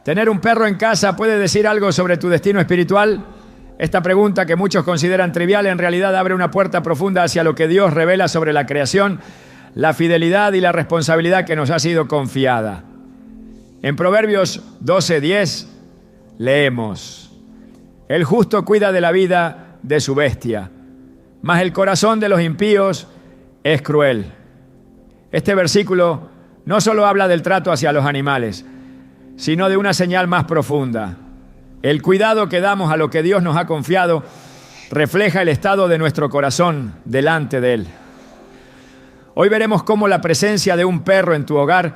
¿Tener un perro en casa puede decir algo sobre tu destino espiritual? Esta pregunta, que muchos consideran trivial, en realidad abre una puerta profunda hacia lo que Dios revela sobre la creación, la fidelidad y la responsabilidad que nos ha sido confiada. En Proverbios 12:10 leemos: el justo cuida de la vida de su bestia, mas el corazón de los impíos es cruel. Este versículo no solo habla del trato hacia los animales, sino de una señal más profunda. El cuidado que damos a lo que Dios nos ha confiado refleja el estado de nuestro corazón delante de Él. Hoy veremos cómo la presencia de un perro en tu hogar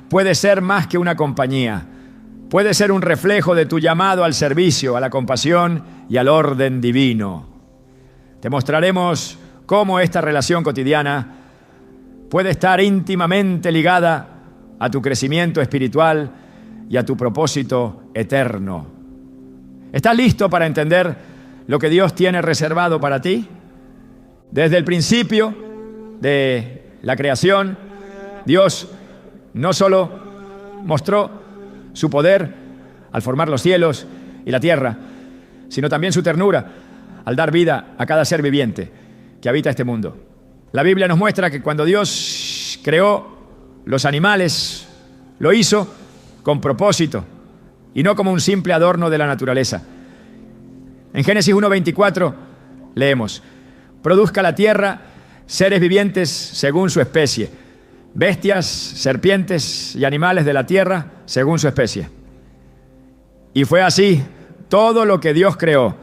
puede ser más que una compañía. Puede ser un reflejo de tu llamado al servicio, a la compasión y al orden divino. Te mostraremos cómo esta relación cotidiana puede estar íntimamente ligada a tu crecimiento espiritual y a tu propósito eterno. ¿Estás listo para entender lo que Dios tiene reservado para ti? Desde el principio de la creación, Dios no solo mostró su poder al formar los cielos y la tierra, sino también su ternura al dar vida a cada ser viviente que habita este mundo. La Biblia nos muestra que cuando Dios creó los animales, lo hizo con propósito y no como un simple adorno de la naturaleza. En Génesis 1:24 leemos: produzca la tierra seres vivientes según su especie, bestias, serpientes y animales de la tierra según su especie. Y fue así. Todo lo que Dios creó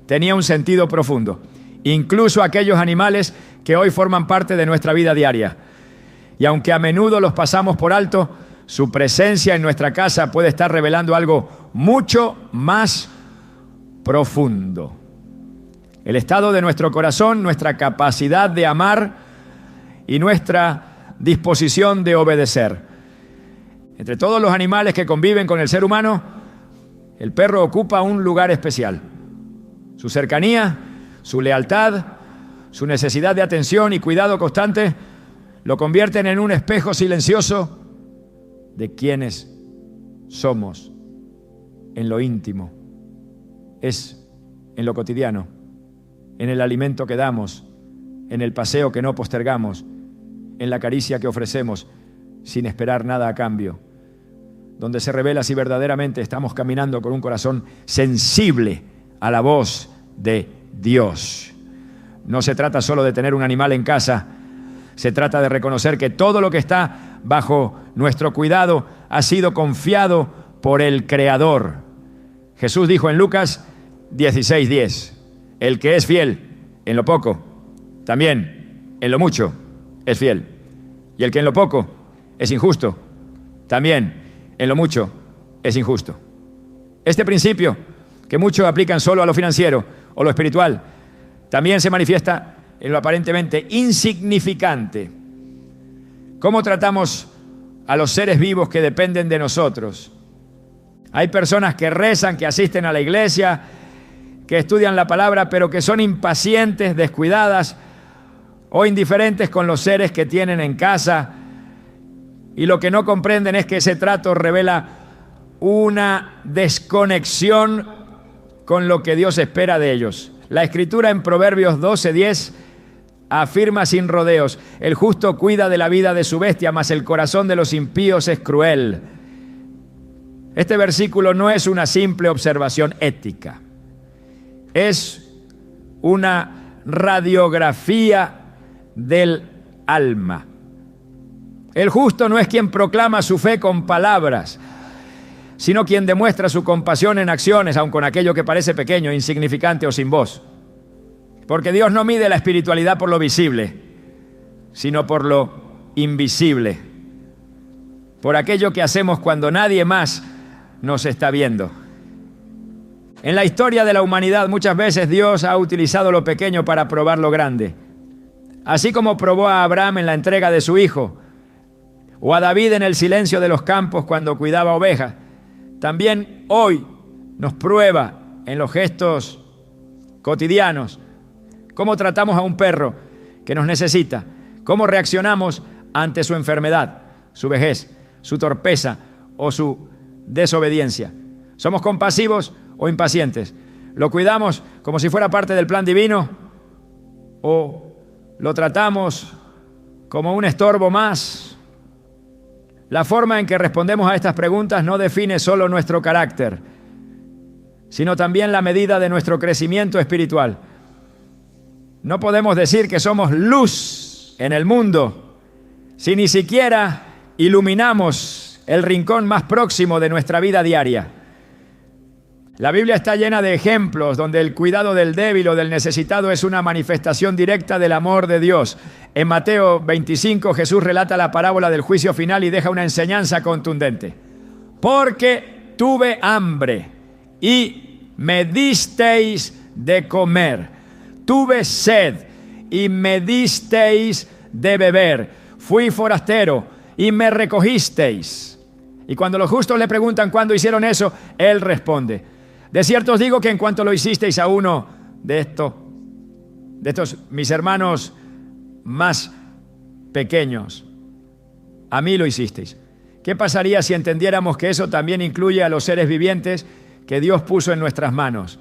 tenía un sentido profundo, incluso aquellos animales que hoy forman parte de nuestra vida diaria. Y aunque a menudo los pasamos por alto, su presencia en nuestra casa puede estar revelando algo mucho más profundo. El estado de nuestro corazón, nuestra capacidad de amar y nuestra disposición de obedecer. Entre todos los animales que conviven con el ser humano, el perro ocupa un lugar especial. Su cercanía, su lealtad, su necesidad de atención y cuidado constante lo convierten en un espejo silencioso de quienes somos en lo íntimo. Es en lo cotidiano, en el alimento que damos, en el paseo que no postergamos, en la caricia que ofrecemos sin esperar nada a cambio, donde se revela si verdaderamente estamos caminando con un corazón sensible a la voz de Dios. No se trata solo de tener un animal en casa, se trata de reconocer que todo lo que está bajo nuestro cuidado ha sido confiado por el Creador. Jesús dijo en Lucas 16:10: el que es fiel en lo poco, también en lo mucho es fiel. Y el que en lo poco es injusto, también en lo mucho es injusto. Este principio, que muchos aplican solo a lo financiero o lo espiritual, también se manifiesta en lo aparentemente insignificante. ¿Cómo tratamos a los seres vivos que dependen de nosotros? Hay personas que rezan, que asisten a la iglesia, que estudian la palabra, pero que son impacientes, descuidadas o indiferentes con los seres que tienen en casa. Y lo que no comprenden es que ese trato revela una desconexión con lo que Dios espera de ellos. La Escritura en Proverbios 12:10 afirma sin rodeos: el justo cuida de la vida de su bestia, mas el corazón de los impíos es cruel. Este versículo no es una simple observación ética, es una radiografía del alma. El justo no es quien proclama su fe con palabras, sino quien demuestra su compasión en acciones, aun con aquello que parece pequeño, insignificante o sin voz. Porque Dios no mide la espiritualidad por lo visible, sino por lo invisible, por aquello que hacemos cuando nadie más nos está viendo. En la historia de la humanidad muchas veces Dios ha utilizado lo pequeño para probar lo grande. Así como probó a Abraham en la entrega de su hijo, o a David en el silencio de los campos cuando cuidaba ovejas, también hoy nos prueba en los gestos cotidianos cómo tratamos a un perro que nos necesita, cómo reaccionamos ante su enfermedad, su vejez, su torpeza o su desobediencia. ¿Somos compasivos o impacientes? ¿Lo cuidamos como si fuera parte del plan divino o lo tratamos como un estorbo más? La forma en que respondemos a estas preguntas no define solo nuestro carácter, sino también la medida de nuestro crecimiento espiritual. No podemos decir que somos luz en el mundo si ni siquiera iluminamos el rincón más próximo de nuestra vida diaria. La Biblia está llena de ejemplos donde el cuidado del débil o del necesitado es una manifestación directa del amor de Dios. En Mateo 25, Jesús relata la parábola del juicio final y deja una enseñanza contundente. Porque tuve hambre y me disteis de comer. Tuve sed y me disteis de beber. Fui forastero y me recogisteis. Y cuando los justos le preguntan cuándo hicieron eso, Él responde: de cierto os digo que en cuanto lo hicisteis a uno de estos mis hermanos más pequeños, a mí lo hicisteis. ¿Qué pasaría si entendiéramos que eso también incluye a los seres vivientes que Dios puso en nuestras manos?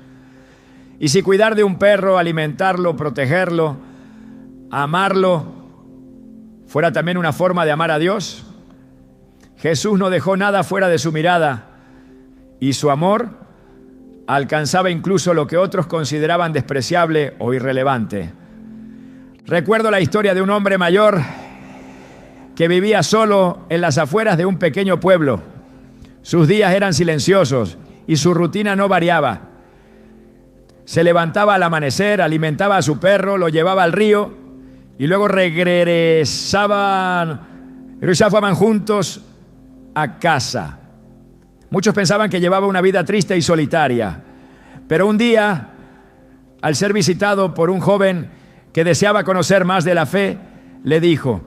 Y si cuidar de un perro, alimentarlo, protegerlo, amarlo, fuera también una forma de amar a Dios. Jesús no dejó nada fuera de su mirada y su amor alcanzaba incluso lo que otros consideraban despreciable o irrelevante. Recuerdo la historia de un hombre mayor que vivía solo en las afueras de un pequeño pueblo. Sus días eran silenciosos y su rutina no variaba. Se levantaba al amanecer, alimentaba a su perro, lo llevaba al río y luego regresaban juntos a casa. Muchos pensaban que llevaba una vida triste y solitaria, pero un día, al ser visitado por un joven que deseaba conocer más de la fe, le dijo: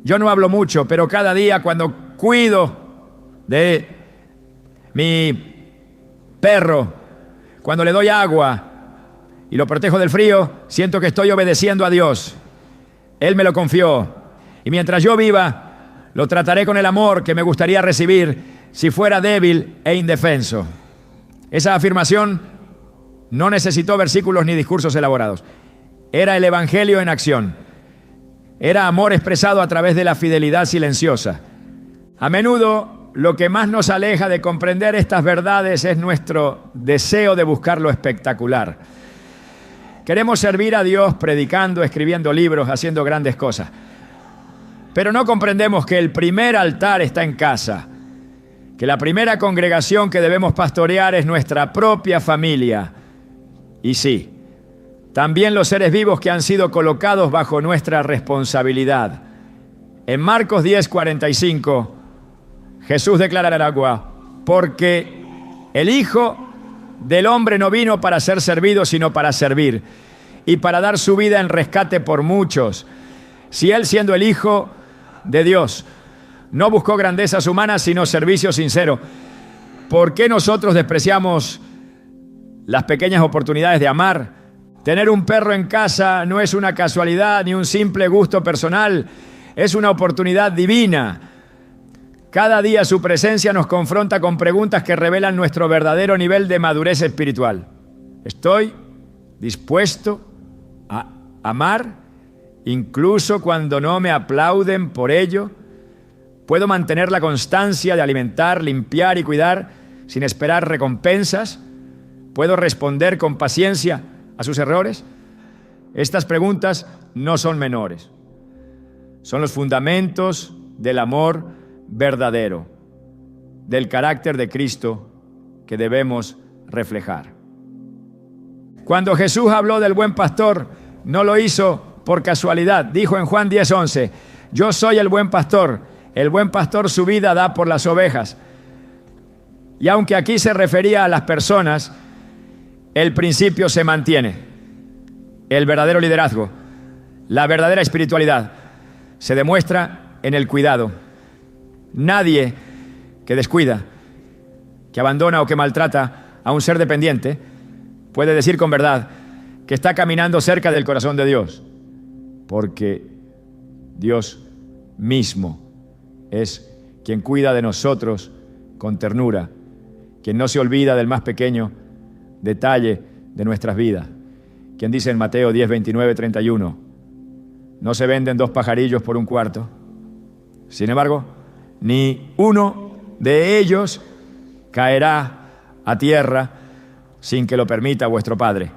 yo no hablo mucho, pero cada día cuando cuido de mi perro, cuando le doy agua y lo protejo del frío, siento que estoy obedeciendo a Dios. Él me lo confió y mientras yo viva, lo trataré con el amor que me gustaría recibir si fuera débil e indefenso. Esa afirmación no necesitó versículos ni discursos elaborados. Era el Evangelio en acción. Era amor expresado a través de la fidelidad silenciosa. A menudo, lo que más nos aleja de comprender estas verdades es nuestro deseo de buscar lo espectacular. Queremos servir a Dios predicando, escribiendo libros, haciendo grandes cosas. Pero no comprendemos que el primer altar está en casa, que la primera congregación que debemos pastorear es nuestra propia familia. Y sí, también los seres vivos que han sido colocados bajo nuestra responsabilidad. En Marcos 10:45, Jesús declara al agua: porque el Hijo del Hombre no vino para ser servido, sino para servir, y para dar su vida en rescate por muchos. Si Él, siendo el Hijo de Dios, no buscó grandezas humanas, sino servicio sincero, ¿por qué nosotros despreciamos las pequeñas oportunidades de amar? Tener un perro en casa no es una casualidad ni un simple gusto personal, es una oportunidad divina. Cada día su presencia nos confronta con preguntas que revelan nuestro verdadero nivel de madurez espiritual. ¿Estoy dispuesto a amar incluso cuando no me aplauden por ello? ¿Puedo mantener la constancia de alimentar, limpiar y cuidar sin esperar recompensas? ¿Puedo responder con paciencia a sus errores? Estas preguntas no son menores. Son los fundamentos del amor verdadero, del carácter de Cristo que debemos reflejar. Cuando Jesús habló del buen pastor, no lo hizo por casualidad. Dijo en Juan 10:11: yo soy el buen pastor su vida da por las ovejas. Y aunque aquí se refería a las personas, el principio se mantiene. El verdadero liderazgo, la verdadera espiritualidad, se demuestra en el cuidado. Nadie que descuida, que abandona o que maltrata a un ser dependiente puede decir con verdad que está caminando cerca del corazón de Dios, porque Dios mismo es quien cuida de nosotros con ternura, quien no se olvida del más pequeño detalle de nuestras vidas, quien dice en Mateo 10, 29, 31, no se venden 2 pajarillos por un cuarto. Sin embargo, ni uno de ellos caerá a tierra sin que lo permita vuestro Padre.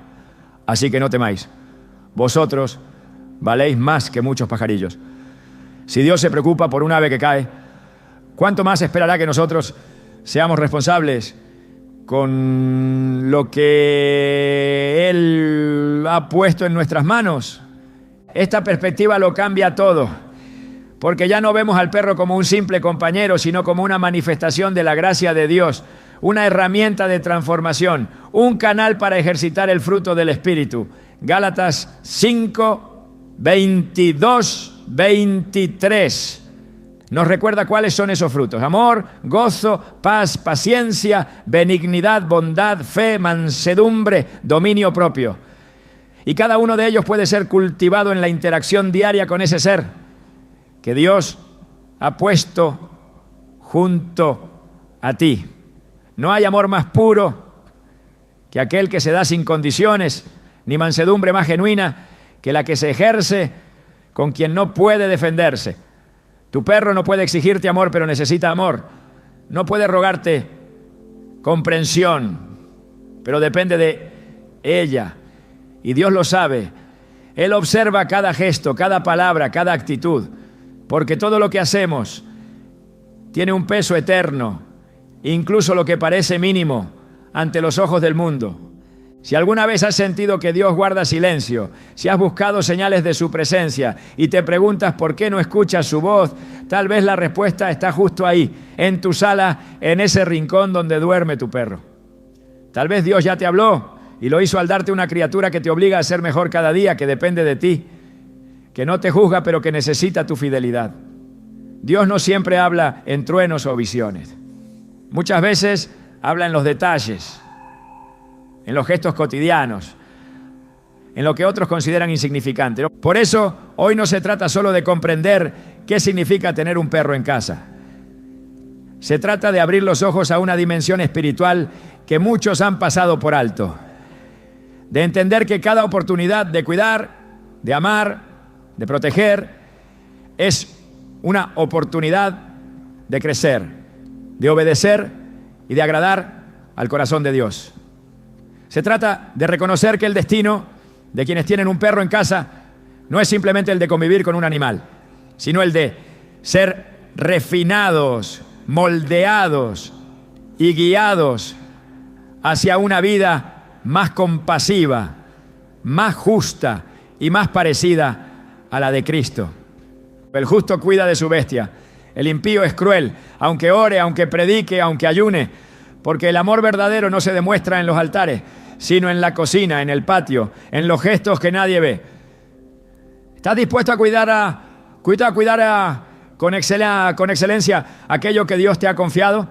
Así que no temáis, vosotros valéis más que muchos pajarillos. Si Dios se preocupa por un ave que cae, ¿cuánto más esperará que nosotros seamos responsables con lo que Él ha puesto en nuestras manos? Esta perspectiva lo cambia todo, porque ya no vemos al perro como un simple compañero, sino como una manifestación de la gracia de Dios, una herramienta de transformación, un canal para ejercitar el fruto del Espíritu. Gálatas 5, 22, 23. Nos recuerda cuáles son esos frutos: amor, gozo, paz, paciencia, benignidad, bondad, fe, mansedumbre, dominio propio. Y cada uno de ellos puede ser cultivado en la interacción diaria con ese ser que Dios ha puesto junto a ti. No hay amor más puro que aquel que se da sin condiciones, ni mansedumbre más genuina que la que se ejerce con quien no puede defenderse. Tu perro no puede exigirte amor, pero necesita amor. No puede rogarte comprensión, pero depende de ella. Y Dios lo sabe. Él observa cada gesto, cada palabra, cada actitud, porque todo lo que hacemos tiene un peso eterno, incluso lo que parece mínimo ante los ojos del mundo. Si alguna vez has sentido que Dios guarda silencio, si has buscado señales de su presencia y te preguntas por qué no escuchas su voz, tal vez la respuesta está justo ahí, en tu sala, en ese rincón donde duerme tu perro. Tal vez Dios ya te habló y lo hizo al darte una criatura que te obliga a ser mejor cada día, que depende de ti, que no te juzga, pero que necesita tu fidelidad. Dios no siempre habla en truenos o visiones. Muchas veces habla en los detalles, en los gestos cotidianos, en lo que otros consideran insignificante. Por eso, hoy no se trata solo de comprender qué significa tener un perro en casa. Se trata de abrir los ojos a una dimensión espiritual que muchos han pasado por alto. De entender que cada oportunidad de cuidar, de amar, de proteger, es una oportunidad de crecer, de obedecer y de agradar al corazón de Dios. Se trata de reconocer que el destino de quienes tienen un perro en casa no es simplemente el de convivir con un animal, sino el de ser refinados, moldeados y guiados hacia una vida más compasiva, más justa y más parecida a la de Cristo. El justo cuida de su bestia, el impío es cruel, aunque ore, aunque predique, aunque ayune, porque el amor verdadero no se demuestra en los altares, sino en la cocina, en el patio, en los gestos que nadie ve. ¿Estás dispuesto a cuidar con excelencia aquello que Dios te ha confiado?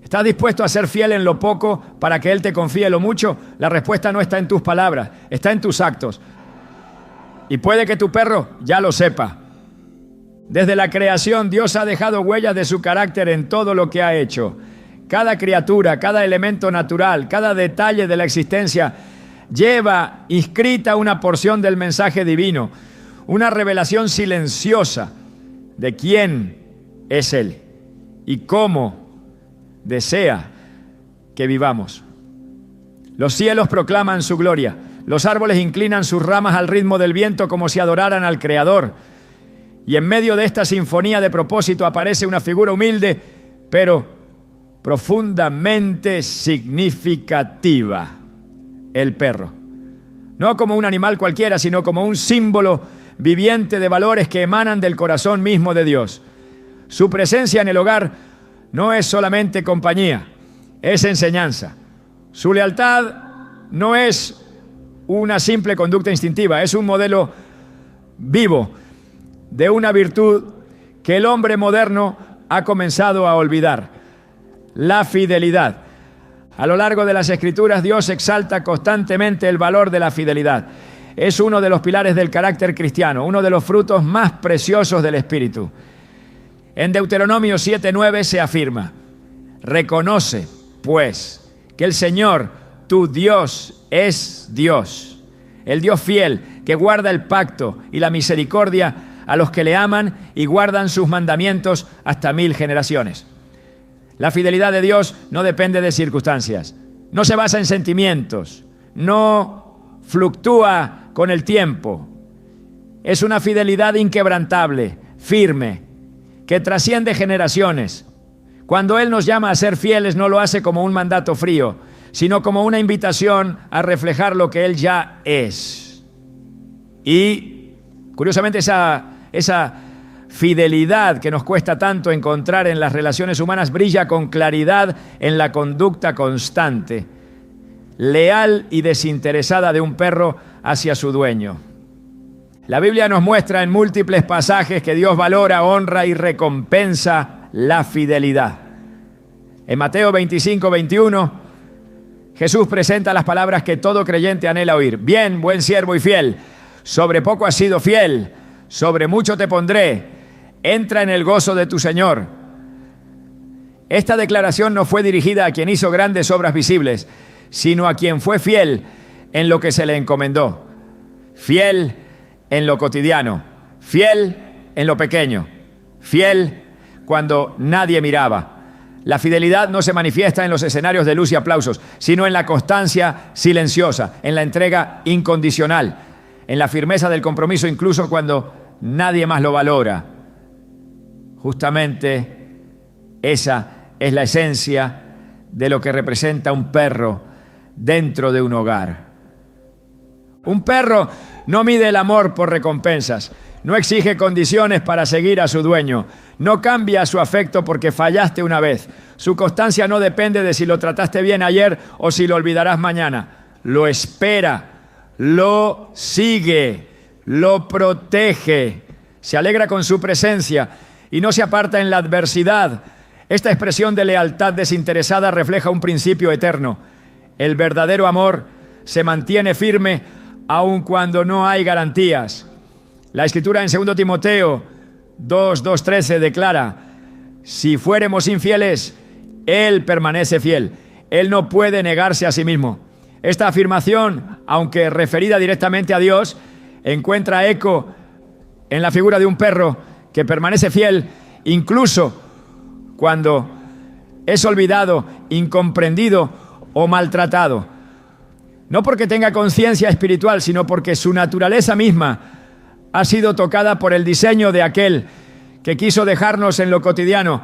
¿Estás dispuesto a ser fiel en lo poco para que Él te confíe lo mucho? La respuesta no está en tus palabras, está en tus actos. Y puede que tu perro ya lo sepa. Desde la creación, Dios ha dejado huellas de su carácter en todo lo que ha hecho. Cada criatura, cada elemento natural, cada detalle de la existencia lleva inscrita una porción del mensaje divino, una revelación silenciosa de quién es Él y cómo desea que vivamos. Los cielos proclaman su gloria, los árboles inclinan sus ramas al ritmo del viento como si adoraran al Creador. Y en medio de esta sinfonía de propósito aparece una figura humilde, pero profundamente significativa: el perro. No como un animal cualquiera, sino como un símbolo viviente de valores que emanan del corazón mismo de Dios. Su presencia en el hogar no es solamente compañía, es enseñanza. Su lealtad no es una simple conducta instintiva, es un modelo vivo de una virtud que el hombre moderno ha comenzado a olvidar: la fidelidad. A lo largo de las Escrituras, Dios exalta constantemente el valor de la fidelidad. Es uno de los pilares del carácter cristiano, uno de los frutos más preciosos del Espíritu. En Deuteronomio 7:9 se afirma: Reconoce, pues, que el Señor, tu Dios, es Dios, el Dios fiel, que guarda el pacto y la misericordia a los que le aman y guardan sus mandamientos hasta 1000 generaciones. La fidelidad de Dios no depende de circunstancias, no se basa en sentimientos, no fluctúa con el tiempo. Es una fidelidad inquebrantable, firme, que trasciende generaciones. Cuando Él nos llama a ser fieles, no lo hace como un mandato frío, sino como una invitación a reflejar lo que Él ya es. Y, curiosamente, esa fidelidad que nos cuesta tanto encontrar en las relaciones humanas brilla con claridad en la conducta constante, leal y desinteresada de un perro hacia su dueño. La Biblia nos muestra en múltiples pasajes que Dios valora, honra y recompensa la fidelidad. En Mateo 25, 21, Jesús presenta las palabras que todo creyente anhela oír. Bien, buen siervo y fiel, sobre poco has sido fiel, sobre mucho te pondré, entra en el gozo de tu Señor. Esta declaración no fue dirigida a quien hizo grandes obras visibles, sino a quien fue fiel en lo que se le encomendó. Fiel en lo cotidiano, fiel en lo pequeño, fiel cuando nadie miraba. La fidelidad no se manifiesta en los escenarios de luz y aplausos, sino en la constancia silenciosa, en la entrega incondicional, en la firmeza del compromiso incluso cuando nadie más lo valora. Justamente esa es la esencia de lo que representa un perro dentro de un hogar. Un perro no mide el amor por recompensas, no exige condiciones para seguir a su dueño, no cambia su afecto porque fallaste una vez. Su constancia no depende de si lo trataste bien ayer o si lo olvidarás mañana. Lo espera, lo sigue, lo protege, se alegra con su presencia y no se aparta en la adversidad. Esta expresión de lealtad desinteresada refleja un principio eterno. El verdadero amor se mantiene firme aun cuando no hay garantías. La Escritura en 2 Timoteo 2:13 declara: si fuéremos infieles, Él permanece fiel. Él no puede negarse a sí mismo. Esta afirmación, aunque referida directamente a Dios, encuentra eco en la figura de un perro que permanece fiel incluso cuando es olvidado, incomprendido o maltratado. No porque tenga conciencia espiritual, sino porque su naturaleza misma ha sido tocada por el diseño de aquel que quiso dejarnos en lo cotidiano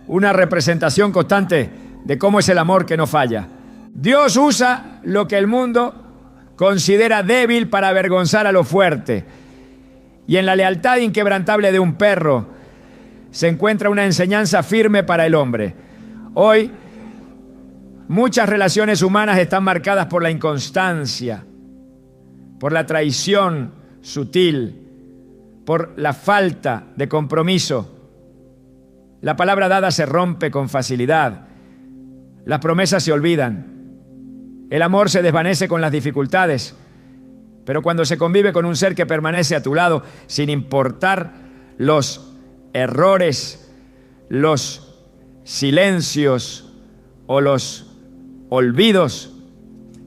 una representación constante de cómo es el amor que no falla. Dios usa lo que el mundo considera débil para avergonzar a lo fuerte. Y en la lealtad inquebrantable de un perro se encuentra una enseñanza firme para el hombre. Hoy, muchas relaciones humanas están marcadas por la inconstancia, por la traición sutil, por la falta de compromiso. La palabra dada se rompe con facilidad. Las promesas se olvidan. El amor se desvanece con las dificultades. Pero cuando se convive con un ser que permanece a tu lado, sin importar los errores, los silencios o los olvidos,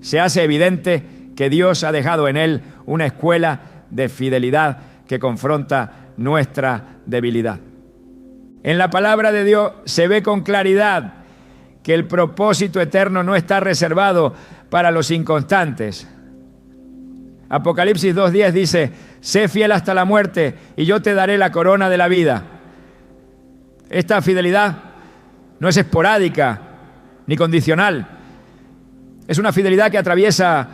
se hace evidente que Dios ha dejado en él una escuela de fidelidad que confronta nuestra debilidad. En la palabra de Dios se ve con claridad que el propósito eterno no está reservado para los inconstantes. Apocalipsis 2:10 dice: sé fiel hasta la muerte y yo te daré la corona de la vida. Esta fidelidad no es esporádica ni condicional. Es una fidelidad que atraviesa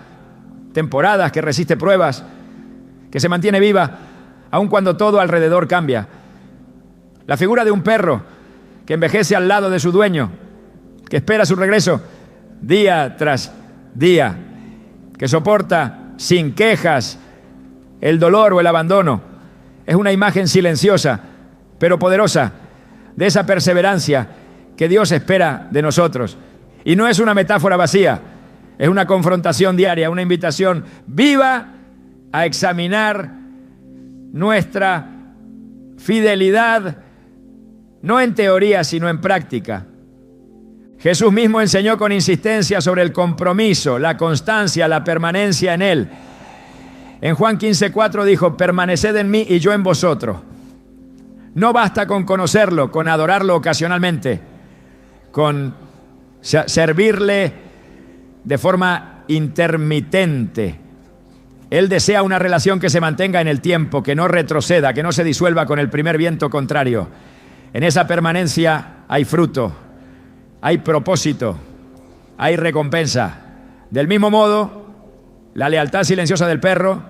temporadas, que resiste pruebas, que se mantiene viva aun cuando todo alrededor cambia. La figura de un perro que envejece al lado de su dueño, que espera su regreso día tras día, que soporta sin quejas el dolor o el abandono, es una imagen silenciosa pero poderosa de esa perseverancia que Dios espera de nosotros. Y no es una metáfora vacía, es una confrontación diaria, una invitación viva a examinar nuestra fidelidad, no en teoría, sino en práctica. Jesús mismo enseñó con insistencia sobre el compromiso, la constancia, la permanencia en Él. En Juan 15:4 dijo: permaneced en mí y yo en vosotros. No basta con conocerlo, con adorarlo ocasionalmente, con servirle de forma intermitente. Él desea una relación que se mantenga en el tiempo, que no retroceda, que no se disuelva con el primer viento contrario. En esa permanencia hay fruto, hay propósito, hay recompensa. Del mismo modo, la lealtad silenciosa del perro,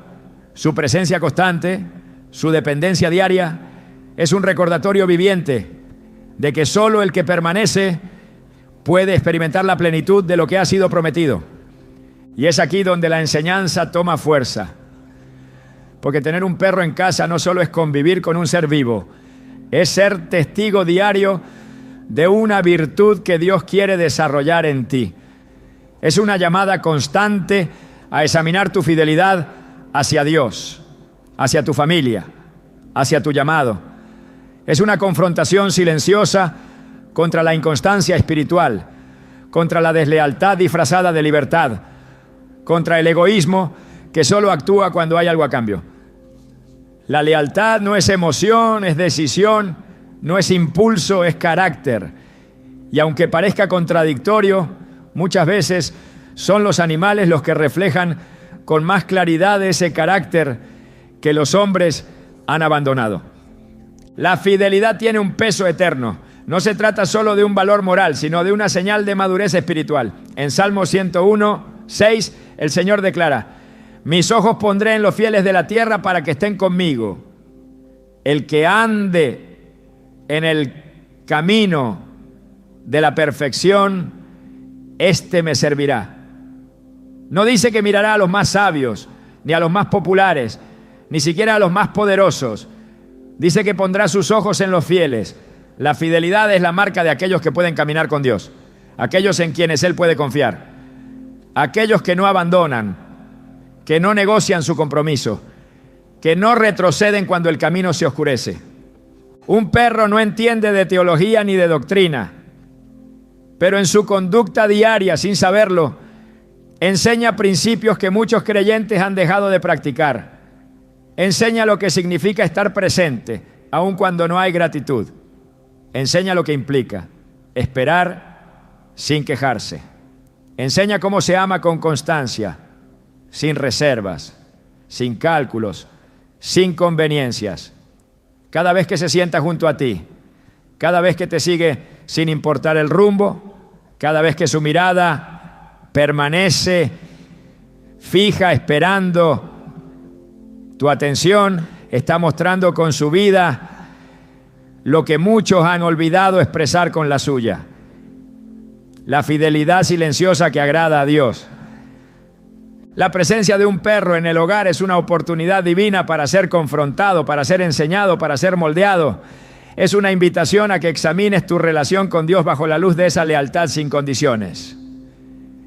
su presencia constante, su dependencia diaria, es un recordatorio viviente de que solo el que permanece puede experimentar la plenitud de lo que ha sido prometido. Y es aquí donde la enseñanza toma fuerza. Porque tener un perro en casa no solo es convivir con un ser vivo, es ser testigo diario de una virtud que Dios quiere desarrollar en ti. Es una llamada constante a examinar tu fidelidad hacia Dios, hacia tu familia, hacia tu llamado. Es una confrontación silenciosa contra la inconstancia espiritual, contra la deslealtad disfrazada de libertad, contra el egoísmo que solo actúa cuando hay algo a cambio. La lealtad no es emoción, es decisión, no es impulso, es carácter. Y aunque parezca contradictorio, muchas veces son los animales los que reflejan con más claridad ese carácter que los hombres han abandonado. La fidelidad tiene un peso eterno. No se trata solo de un valor moral, sino de una señal de madurez espiritual. En Salmo 101:6, el Señor declara: mis ojos pondré en los fieles de la tierra para que estén conmigo. El que ande en el camino de la perfección, éste me servirá. No dice que mirará a los más sabios, ni a los más populares, ni siquiera a los más poderosos. Dice que pondrá sus ojos en los fieles. La fidelidad es la marca de aquellos que pueden caminar con Dios, aquellos en quienes Él puede confiar, aquellos que no abandonan, que no negocian su compromiso, que no retroceden cuando el camino se oscurece. Un perro no entiende de teología ni de doctrina, pero en su conducta diaria, sin saberlo, enseña principios que muchos creyentes han dejado de practicar. Enseña lo que significa estar presente, aun cuando no hay gratitud. Enseña lo que implica esperar sin quejarse. Enseña cómo se ama con constancia, sin reservas, sin cálculos, sin conveniencias. Cada vez que se sienta junto a ti, cada vez que te sigue sin importar el rumbo, cada vez que su mirada permanece fija, esperando tu atención, está mostrando con su vida lo que muchos han olvidado expresar con la suya. La fidelidad silenciosa que agrada a Dios. La presencia de un perro en el hogar es una oportunidad divina para ser confrontado, para ser enseñado, para ser moldeado. Es una invitación a que examines tu relación con Dios bajo la luz de esa lealtad sin condiciones.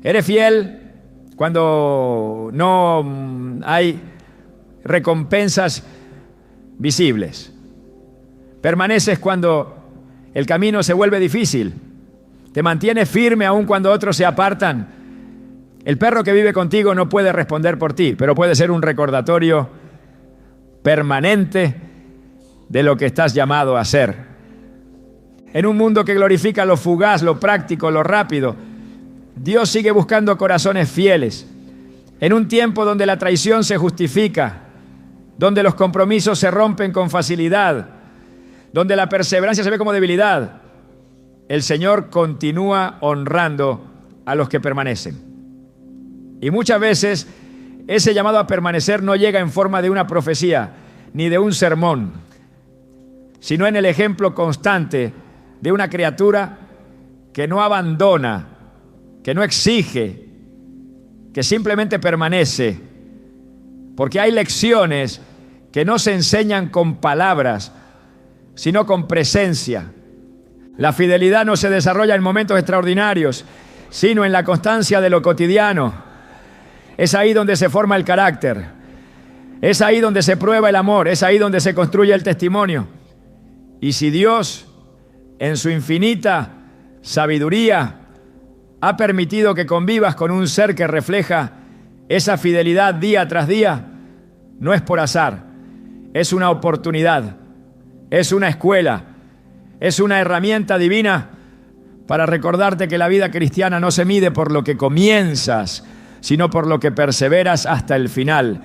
¿Eres fiel cuando no hay recompensas visibles? ¿Permaneces cuando el camino se vuelve difícil? ¿Te mantienes firme aun cuando otros se apartan? El perro que vive contigo no puede responder por ti, pero puede ser un recordatorio permanente de lo que estás llamado a hacer. En un mundo que glorifica lo fugaz, lo práctico, lo rápido, Dios sigue buscando corazones fieles. En un tiempo donde la traición se justifica, donde los compromisos se rompen con facilidad, donde la perseverancia se ve como debilidad, el Señor continúa honrando a los que permanecen. Y muchas veces ese llamado a permanecer no llega en forma de una profecía ni de un sermón, sino en el ejemplo constante de una criatura que no abandona, que no exige, que simplemente permanece, porque hay lecciones que no se enseñan con palabras, sino con presencia. La fidelidad no se desarrolla en momentos extraordinarios, sino en la constancia de lo cotidiano. Es ahí donde se forma el carácter, es ahí donde se prueba el amor, es ahí donde se construye el testimonio. Y si Dios, en su infinita sabiduría, ha permitido que convivas con un ser que refleja esa fidelidad día tras día, no es por azar, es una oportunidad, es una escuela, es una herramienta divina para recordarte que la vida cristiana no se mide por lo que comienzas, sino por lo que perseveras hasta el final.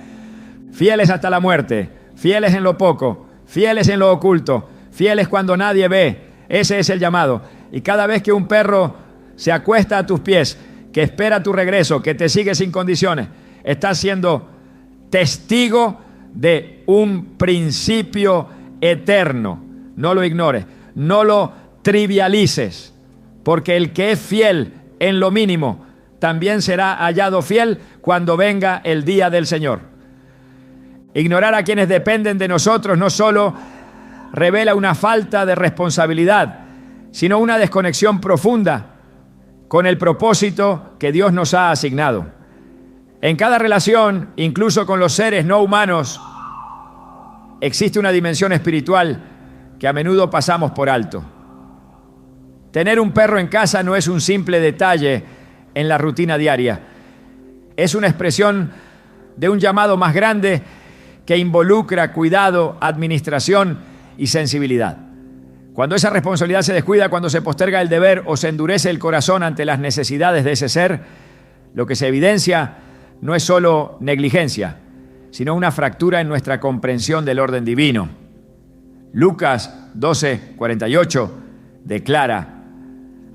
Fieles hasta la muerte, fieles en lo poco, fieles en lo oculto, fieles cuando nadie ve. Ese es el llamado. Y cada vez que un perro se acuesta a tus pies, que espera tu regreso, que te sigue sin condiciones, estás siendo testigo de un principio eterno. No lo ignores, no lo trivialices, porque el que es fiel en lo mínimo también será hallado fiel cuando venga el día del Señor. Ignorar a quienes dependen de nosotros no solo revela una falta de responsabilidad, sino una desconexión profunda con el propósito que Dios nos ha asignado. En cada relación, incluso con los seres no humanos, existe una dimensión espiritual que a menudo pasamos por alto. Tener un perro en casa no es un simple detalle en la rutina diaria. Es una expresión de un llamado más grande que involucra cuidado, administración y sensibilidad. Cuando esa responsabilidad se descuida, cuando se posterga el deber o se endurece el corazón ante las necesidades de ese ser, lo que se evidencia no es solo negligencia, sino una fractura en nuestra comprensión del orden divino. Lucas 12:48 declara: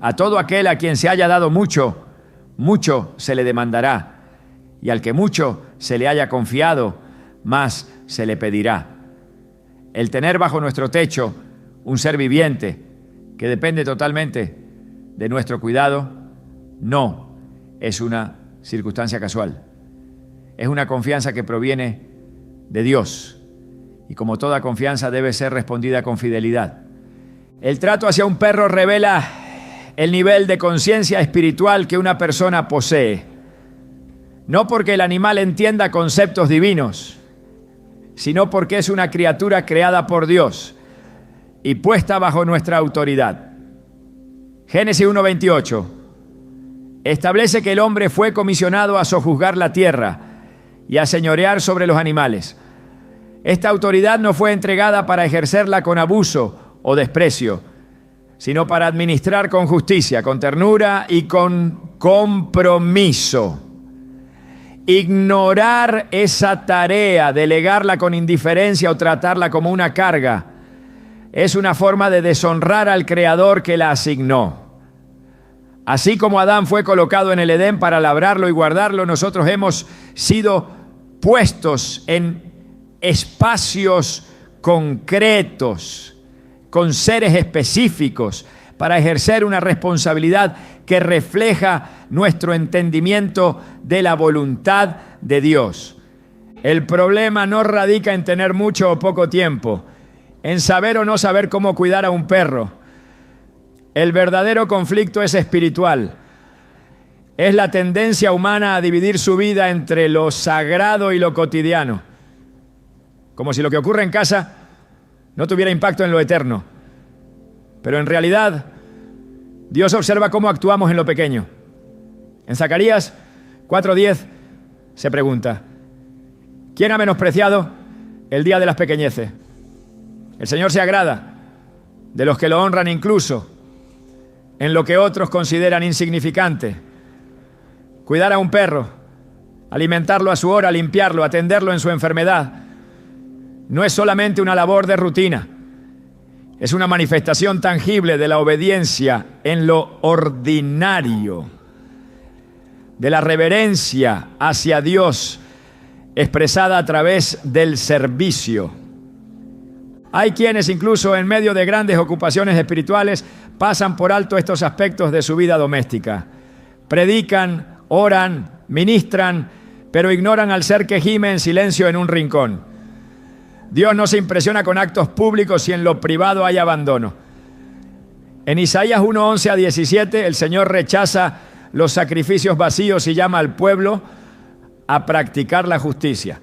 a todo aquel a quien se haya dado mucho, mucho se le demandará, y al que mucho se le haya confiado, más se le pedirá. El tener bajo nuestro techo un ser viviente que depende totalmente de nuestro cuidado no es una circunstancia casual. Es una confianza que proviene de Dios y, como toda confianza, debe ser respondida con fidelidad. El trato hacia un perro revela el nivel de conciencia espiritual que una persona posee. No porque el animal entienda conceptos divinos, sino porque es una criatura creada por Dios y puesta bajo nuestra autoridad. Génesis 1:28 establece que el hombre fue comisionado a sojuzgar la tierra y a señorear sobre los animales. Esta autoridad no fue entregada para ejercerla con abuso o desprecio, sino para administrar con justicia, con ternura y con compromiso. Ignorar esa tarea, delegarla con indiferencia o tratarla como una carga, es una forma de deshonrar al Creador que la asignó. Así como Adán fue colocado en el Edén para labrarlo y guardarlo, nosotros hemos sido puestos en espacios concretos, con seres específicos, para ejercer una responsabilidad que refleja nuestro entendimiento de la voluntad de Dios. El problema no radica en tener mucho o poco tiempo, en saber o no saber cómo cuidar a un perro. El verdadero conflicto es espiritual. Es la tendencia humana a dividir su vida entre lo sagrado y lo cotidiano, como si lo que ocurre en casa no tuviera impacto en lo eterno. Pero en realidad, Dios observa cómo actuamos en lo pequeño. En Zacarías 4:10 se pregunta: ¿quién ha menospreciado el día de las pequeñeces? El Señor se agrada de los que lo honran incluso en lo que otros consideran insignificante. Cuidar a un perro, alimentarlo a su hora, limpiarlo, atenderlo en su enfermedad, no es solamente una labor de rutina. Es una manifestación tangible de la obediencia en lo ordinario, de la reverencia hacia Dios expresada a través del servicio. Hay quienes incluso en medio de grandes ocupaciones espirituales pasan por alto estos aspectos de su vida doméstica. Predican, oran, ministran, pero ignoran al ser que gime en silencio en un rincón. Dios no se impresiona con actos públicos si en lo privado hay abandono. En Isaías 1:11-17, el Señor rechaza los sacrificios vacíos y llama al pueblo a practicar la justicia.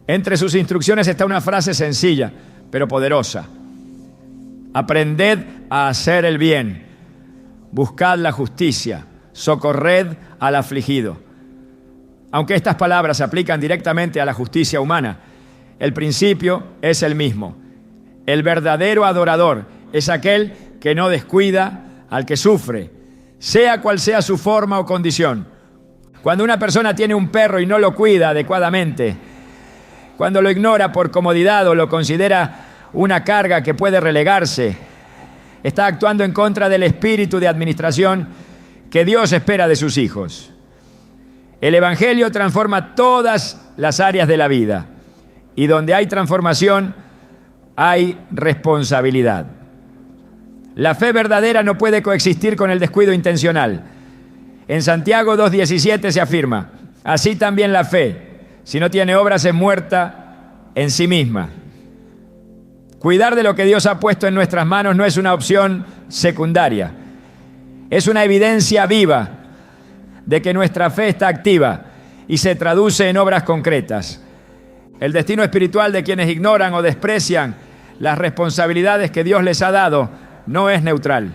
Entre sus instrucciones está una frase sencilla, pero poderosa: aprended a hacer el bien, buscad la justicia, socorred al afligido. Aunque estas palabras se aplican directamente a la justicia humana, el principio es el mismo. El verdadero adorador es aquel que no descuida al que sufre, sea cual sea su forma o condición. Cuando una persona tiene un perro y no lo cuida adecuadamente, cuando lo ignora por comodidad o lo considera una carga que puede relegarse, está actuando en contra del espíritu de administración que Dios espera de sus hijos. El Evangelio transforma todas las áreas de la vida, y donde hay transformación, hay responsabilidad. La fe verdadera no puede coexistir con el descuido intencional. En Santiago 2:17 se afirma: así también la fe, si no tiene obras, es muerta en sí misma. Cuidar de lo que Dios ha puesto en nuestras manos no es una opción secundaria. Es una evidencia viva de que nuestra fe está activa y se traduce en obras concretas. El destino espiritual de quienes ignoran o desprecian las responsabilidades que Dios les ha dado no es neutral.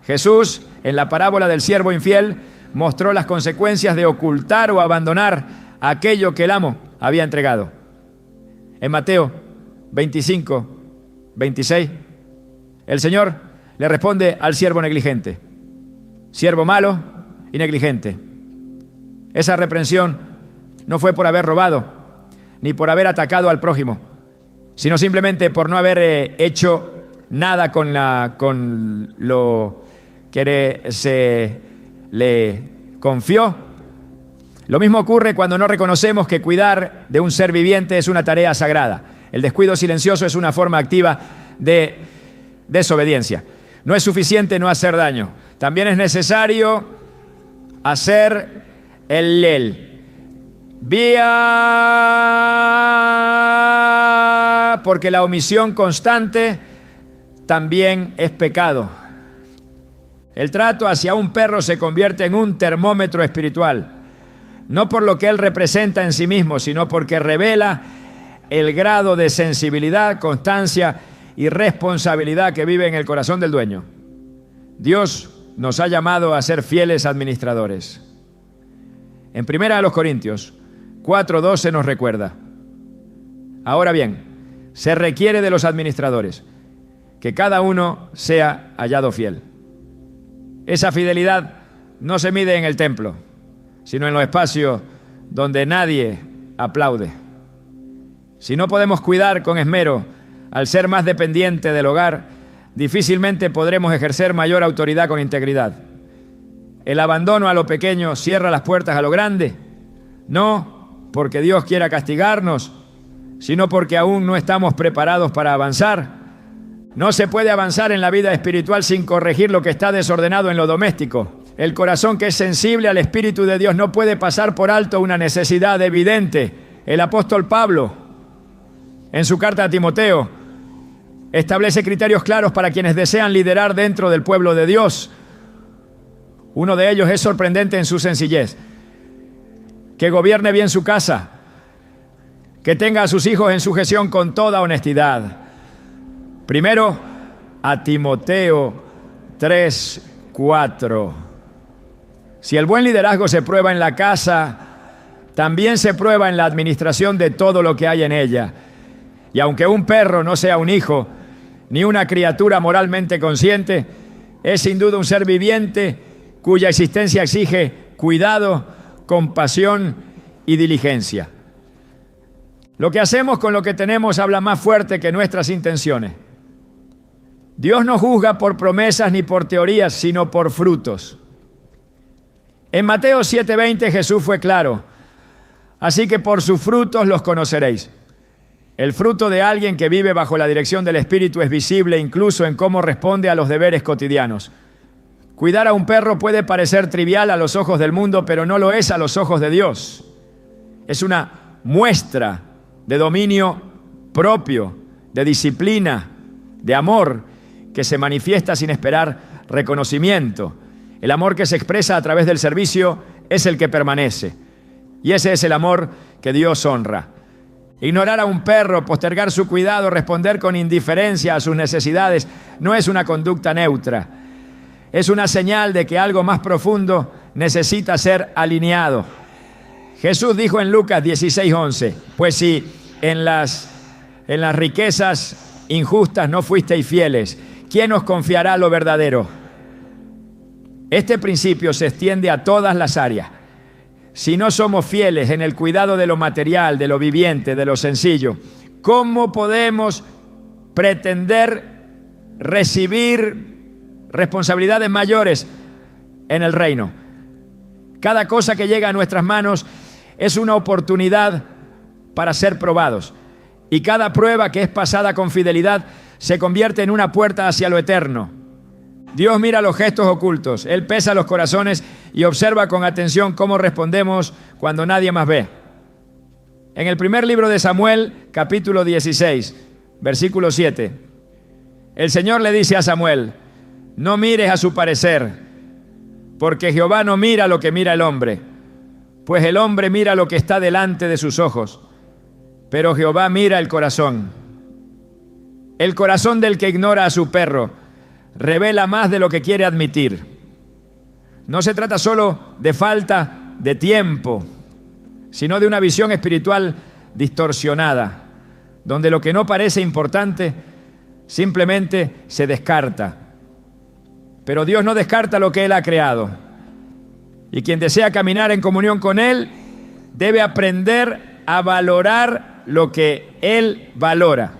Jesús, en la parábola del siervo infiel, mostró las consecuencias de ocultar o abandonar aquello que el amo había entregado. En Mateo 25:26, el Señor le responde al siervo negligente: siervo malo y negligente. Esa reprensión no fue por haber robado, ni por haber atacado al prójimo, sino simplemente por no haber hecho nada con lo que se le confió. Lo mismo ocurre cuando no reconocemos que cuidar de un ser viviente es una tarea sagrada. El descuido silencioso es una forma activa de desobediencia. No es suficiente no hacer daño. También es necesario hacer el lel. Porque la omisión constante también es pecado. El trato hacia un perro se convierte en un termómetro espiritual, no por lo que él representa en sí mismo, sino porque revela el grado de sensibilidad, constancia y responsabilidad que vive en el corazón del dueño. Dios nos ha llamado a ser fieles administradores. En 1 Corintios 4:12 nos recuerda: ahora bien, se requiere de los administradores que cada uno sea hallado fiel. Esa fidelidad no se mide en el templo, sino en los espacios donde nadie aplaude. Si no podemos cuidar con esmero al ser más dependiente del hogar, difícilmente podremos ejercer mayor autoridad con integridad. El abandono a lo pequeño cierra las puertas a lo grande, no porque Dios quiera castigarnos, sino porque aún no estamos preparados para avanzar. No se puede avanzar en la vida espiritual sin corregir lo que está desordenado en lo doméstico. El corazón que es sensible al Espíritu de Dios no puede pasar por alto una necesidad evidente. El apóstol Pablo, en su carta a Timoteo, establece criterios claros para quienes desean liderar dentro del pueblo de Dios. Uno de ellos es sorprendente en su sencillez: que gobierne bien su casa, que tenga a sus hijos en sujeción con toda honestidad. Primero, a Timoteo 3:4. Si el buen liderazgo se prueba en la casa, también se prueba en la administración de todo lo que hay en ella. Y aunque un perro no sea un hijo, ni una criatura moralmente consciente, es sin duda un ser viviente cuya existencia exige cuidado, compasión y diligencia. Lo que hacemos con lo que tenemos habla más fuerte que nuestras intenciones. Dios no juzga por promesas ni por teorías, sino por frutos. En Mateo 7:20 Jesús fue claro: así que por sus frutos los conoceréis. El fruto de alguien que vive bajo la dirección del Espíritu es visible incluso en cómo responde a los deberes cotidianos. Cuidar a un perro puede parecer trivial a los ojos del mundo, pero no lo es a los ojos de Dios. Es una muestra de dominio propio, de disciplina, de amor, que se manifiesta sin esperar reconocimiento. El amor que se expresa a través del servicio es el que permanece. Y ese es el amor que Dios honra. Ignorar a un perro, postergar su cuidado, responder con indiferencia a sus necesidades, no es una conducta neutra. es una señal de que algo más profundo necesita ser alineado. Jesús dijo en Lucas 16:11, pues si en las riquezas injustas no fuisteis fieles, ¿quién os confiará lo verdadero? Este principio se extiende a todas las áreas. Si no somos fieles en el cuidado de lo material, de lo viviente, de lo sencillo, ¿cómo podemos pretender recibir responsabilidades mayores en el reino? Cada cosa que llega a nuestras manos es una oportunidad para ser probados. Y cada prueba que es pasada con fidelidad se convierte en una puerta hacia lo eterno. Dios mira los gestos ocultos, Él pesa los corazones y observa con atención cómo respondemos cuando nadie más ve. En el primer libro de Samuel, capítulo 16, versículo 7, el Señor le dice a Samuel, no mires a su parecer, porque Jehová no mira lo que mira el hombre, pues el hombre mira lo que está delante de sus ojos, pero Jehová mira el corazón. El corazón del que ignora a su perro revela más de lo que quiere admitir. No se trata solo de falta de tiempo, sino de una visión espiritual distorsionada, donde lo que no parece importante simplemente se descarta. Pero Dios no descarta lo que Él ha creado. Y quien desea caminar en comunión con Él debe aprender a valorar lo que Él valora.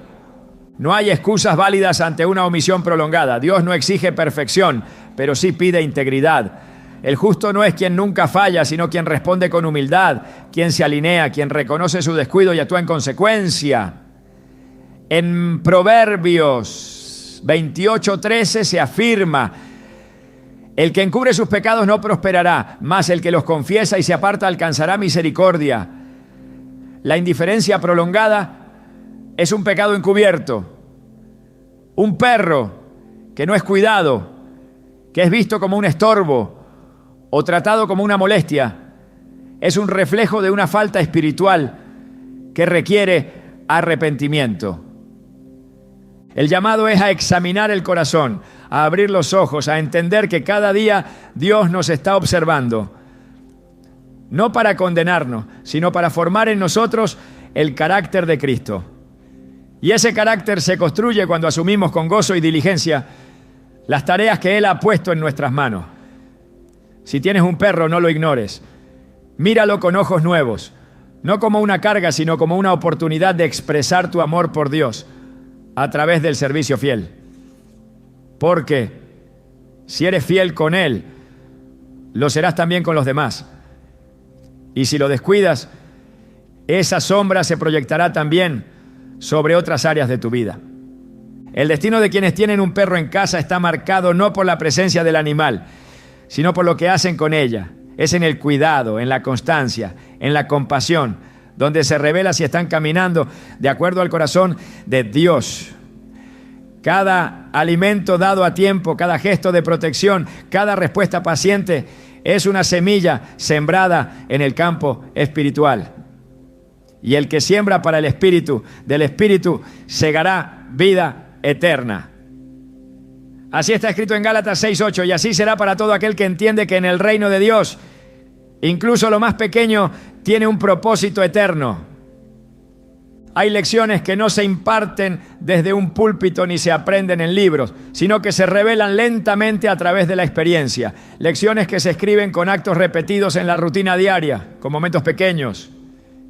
No hay excusas válidas ante una omisión prolongada. Dios no exige perfección, pero sí pide integridad. El justo no es quien nunca falla, sino quien responde con humildad, quien se alinea, quien reconoce su descuido y actúa en consecuencia. En Proverbios 28:13 se afirma, el que encubre sus pecados no prosperará, mas el que los confiesa y se aparta alcanzará misericordia. La indiferencia prolongada es un pecado encubierto. Un perro que no es cuidado, que es visto como un estorbo o tratado como una molestia, es un reflejo de una falta espiritual que requiere arrepentimiento. El llamado es a examinar el corazón, a abrir los ojos, a entender que cada día Dios nos está observando, no para condenarnos, sino para formar en nosotros el carácter de Cristo. Y ese carácter se construye cuando asumimos con gozo y diligencia las tareas que Él ha puesto en nuestras manos. Si tienes un perro, no lo ignores. Míralo con ojos nuevos, no como una carga, sino como una oportunidad de expresar tu amor por Dios a través del servicio fiel. Porque si eres fiel con Él, lo serás también con los demás. Y si lo descuidas, esa sombra se proyectará también sobre otras áreas de tu vida. El destino de quienes tienen un perro en casa está marcado no por la presencia del animal, sino por lo que hacen con ella. Es en el cuidado, en la constancia, en la compasión, donde se revela si están caminando de acuerdo al corazón de Dios. Cada alimento dado a tiempo, cada gesto de protección, cada respuesta paciente es una semilla sembrada en el campo espiritual. Y el que siembra para el Espíritu, del Espíritu segará vida eterna. Así está escrito en Gálatas 6:8, y así será para todo aquel que entiende que en el reino de Dios, incluso lo más pequeño tiene un propósito eterno. Hay lecciones que no se imparten desde un púlpito ni se aprenden en libros, sino que se revelan lentamente a través de la experiencia. Lecciones que se escriben con actos repetidos en la rutina diaria, con momentos pequeños,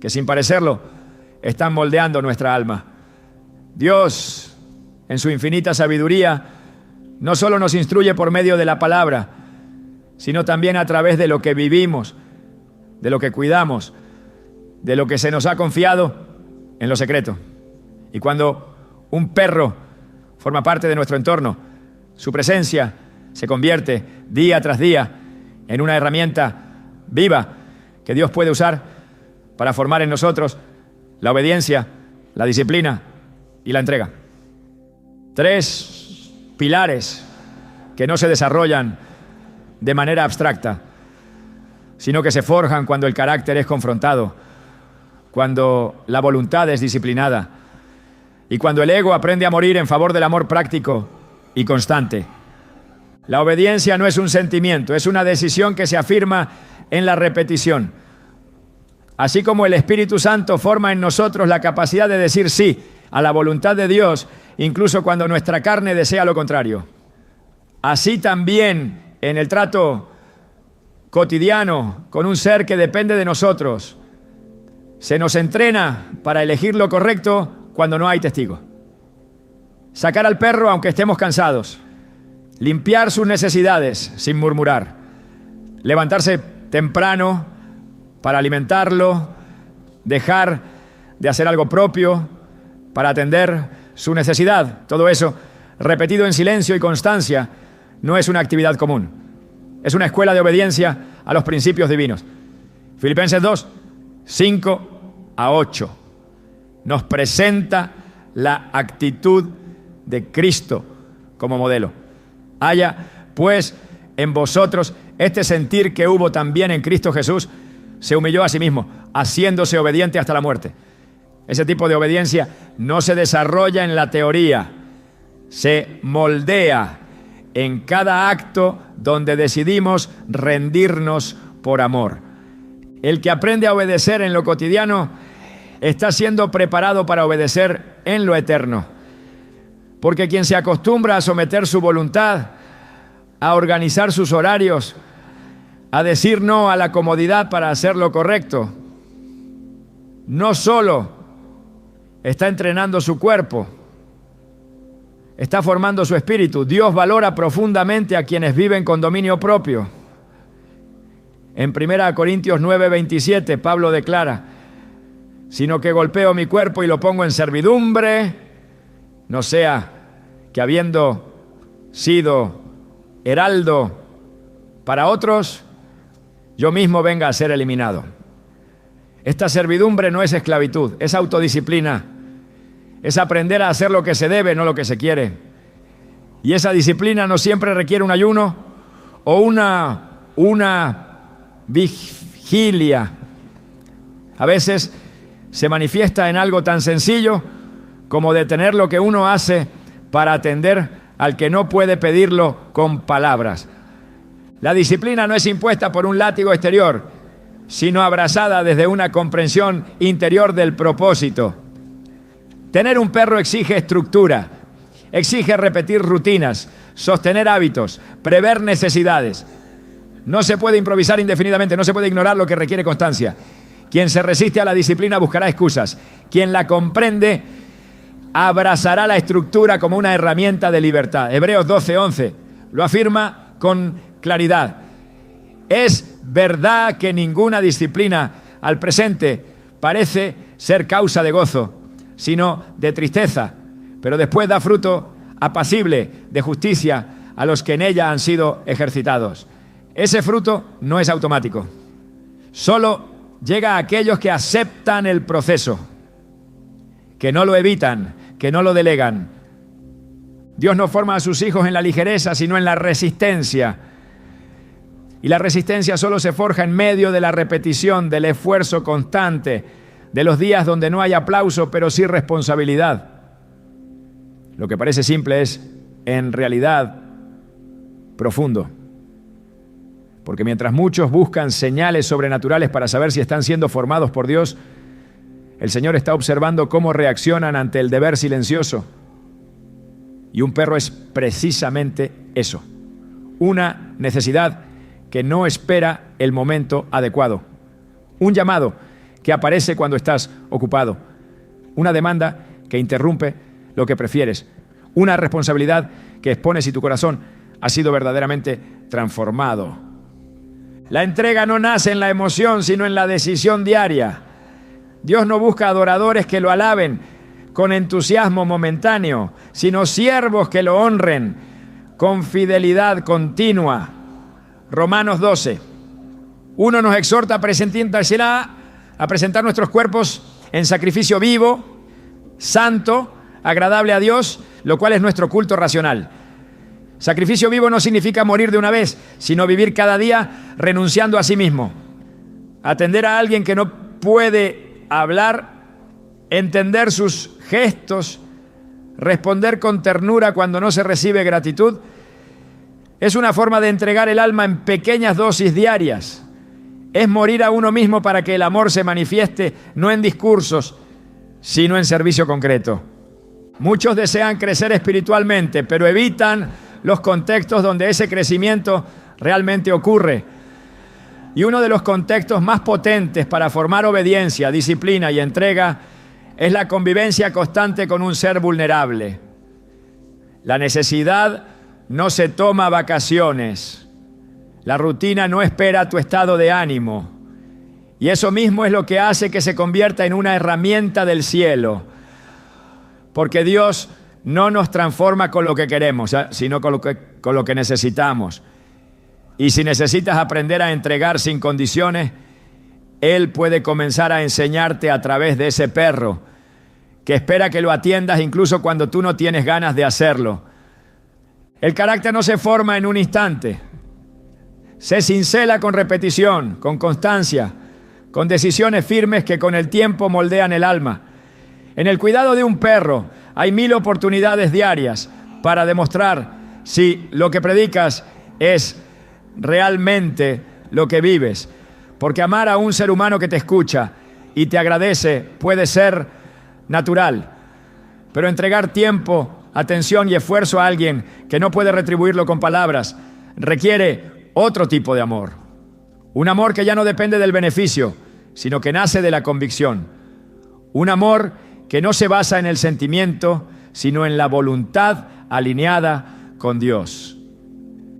que sin parecerlo están moldeando nuestra alma. Dios, en su infinita sabiduría, no solo nos instruye por medio de la palabra, sino también a través de lo que vivimos, de lo que cuidamos, de lo que se nos ha confiado en lo secreto. Y cuando un perro forma parte de nuestro entorno, su presencia se convierte día tras día en una herramienta viva que Dios puede usar para formar en nosotros la obediencia, la disciplina y la entrega. 3 pilares que no se desarrollan de manera abstracta, sino que se forjan cuando el carácter es confrontado, cuando la voluntad es disciplinada y cuando el ego aprende a morir en favor del amor práctico y constante. La obediencia no es un sentimiento, es una decisión que se afirma en la repetición. Así como el Espíritu Santo forma en nosotros la capacidad de decir sí a la voluntad de Dios, incluso cuando nuestra carne desea lo contrario. Así también en el trato cotidiano con un ser que depende de nosotros, se nos entrena para elegir lo correcto cuando no hay testigo. Sacar al perro aunque estemos cansados, limpiar sus necesidades sin murmurar, levantarse temprano para alimentarlo, dejar de hacer algo propio para atender su necesidad. Todo eso, repetido en silencio y constancia, no es una actividad común. Es una escuela de obediencia a los principios divinos. Filipenses 2, 5-8 nos presenta la actitud de Cristo como modelo. Haya, pues, en vosotros este sentir que hubo también en Cristo Jesús. Se humilló a sí mismo, haciéndose obediente hasta la muerte. Ese tipo de obediencia no se desarrolla en la teoría, se moldea en cada acto donde decidimos rendirnos por amor. El que aprende a obedecer en lo cotidiano está siendo preparado para obedecer en lo eterno. Porque quien se acostumbra a someter su voluntad, a organizar sus horarios, a decir no a la comodidad para hacer lo correcto, no solo está entrenando su cuerpo, está formando su espíritu. Dios valora profundamente a quienes viven con dominio propio. En 1 Corintios 9:27, Pablo declara: sino que golpeo mi cuerpo y lo pongo en servidumbre, no sea que habiendo sido heraldo para otros, yo mismo venga a ser eliminado. Esta servidumbre no es esclavitud, es autodisciplina. Es aprender a hacer lo que se debe, no lo que se quiere. Y esa disciplina no siempre requiere un ayuno o una vigilia. A veces se manifiesta en algo tan sencillo como detener lo que uno hace para atender al que no puede pedirlo con palabras. La disciplina no es impuesta por un látigo exterior, sino abrazada desde una comprensión interior del propósito. Tener un perro exige estructura, exige repetir rutinas, sostener hábitos, prever necesidades. No se puede improvisar indefinidamente, no se puede ignorar lo que requiere constancia. Quien se resiste a la disciplina buscará excusas. Quien la comprende abrazará la estructura como una herramienta de libertad. Hebreos 12:11 lo afirma con claridad. Es verdad que ninguna disciplina al presente parece ser causa de gozo, sino de tristeza, pero después da fruto apacible de justicia a los que en ella han sido ejercitados. Ese fruto no es automático. Solo llega a aquellos que aceptan el proceso, que no lo evitan, que no lo delegan. Dios no forma a sus hijos en la ligereza, sino en la resistencia. Y la resistencia solo se forja en medio de la repetición, del esfuerzo constante, de los días donde no hay aplauso, pero sí responsabilidad. Lo que parece simple es, en realidad, profundo. Porque mientras muchos buscan señales sobrenaturales para saber si están siendo formados por Dios, el Señor está observando cómo reaccionan ante el deber silencioso. Y un perro es precisamente eso, una necesidad que no espera el momento adecuado, un llamado que aparece cuando estás ocupado, una demanda que interrumpe lo que prefieres, una responsabilidad que expone si tu corazón ha sido verdaderamente transformado. La entrega no nace en la emoción, sino en la decisión diaria. Dios no busca adoradores que lo alaben con entusiasmo momentáneo, sino siervos que lo honren con fidelidad continua. Romanos 12. Uno nos exhorta a presentar nuestros cuerpos en sacrificio vivo, santo, agradable a Dios, lo cual es nuestro culto racional. Sacrificio vivo no significa morir de una vez, sino vivir cada día renunciando a sí mismo. Atender a alguien que no puede hablar, entender sus gestos, responder con ternura cuando no se recibe gratitud, Es una forma de entregar el alma en pequeñas dosis diarias. Es morir a uno mismo para que el amor se manifieste, no en discursos, sino en servicio concreto. Muchos desean crecer espiritualmente, pero evitan los contextos donde ese crecimiento realmente ocurre. Y uno de los contextos más potentes para formar obediencia, disciplina y entrega es la convivencia constante con un ser vulnerable. La necesidad no se toma vacaciones. La rutina no espera tu estado de ánimo. Y eso mismo es lo que hace que se convierta en una herramienta del cielo. Porque Dios no nos transforma con lo que queremos, sino con lo que necesitamos. Y si necesitas aprender a entregar sin condiciones, Él puede comenzar a enseñarte a través de ese perro que espera que lo atiendas incluso cuando tú no tienes ganas de hacerlo. El carácter no se forma en un instante. Se cincela con repetición, con constancia, con decisiones firmes que con el tiempo moldean el alma. En el cuidado de un perro hay 1000 oportunidades diarias para demostrar si lo que predicas es realmente lo que vives. Porque amar a un ser humano que te escucha y te agradece puede ser natural, pero entregar tiempo, atención y esfuerzo a alguien que no puede retribuirlo con palabras requiere otro tipo de amor. Un amor que ya no depende del beneficio, sino que nace de la convicción. Un amor que no se basa en el sentimiento, sino en la voluntad alineada con Dios.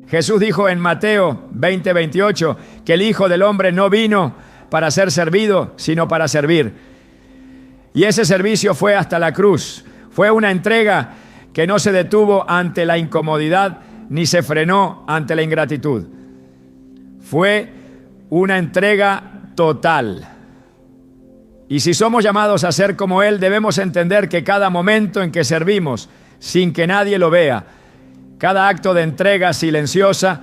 Jesús dijo en Mateo 20:28 que el Hijo del Hombre no vino para ser servido, sino para servir. Y ese servicio fue hasta la cruz. Fue una entrega que no se detuvo ante la incomodidad ni se frenó ante la ingratitud. Fue una entrega total. Y si somos llamados a ser como Él, debemos entender que cada momento en que servimos, sin que nadie lo vea, cada acto de entrega silenciosa,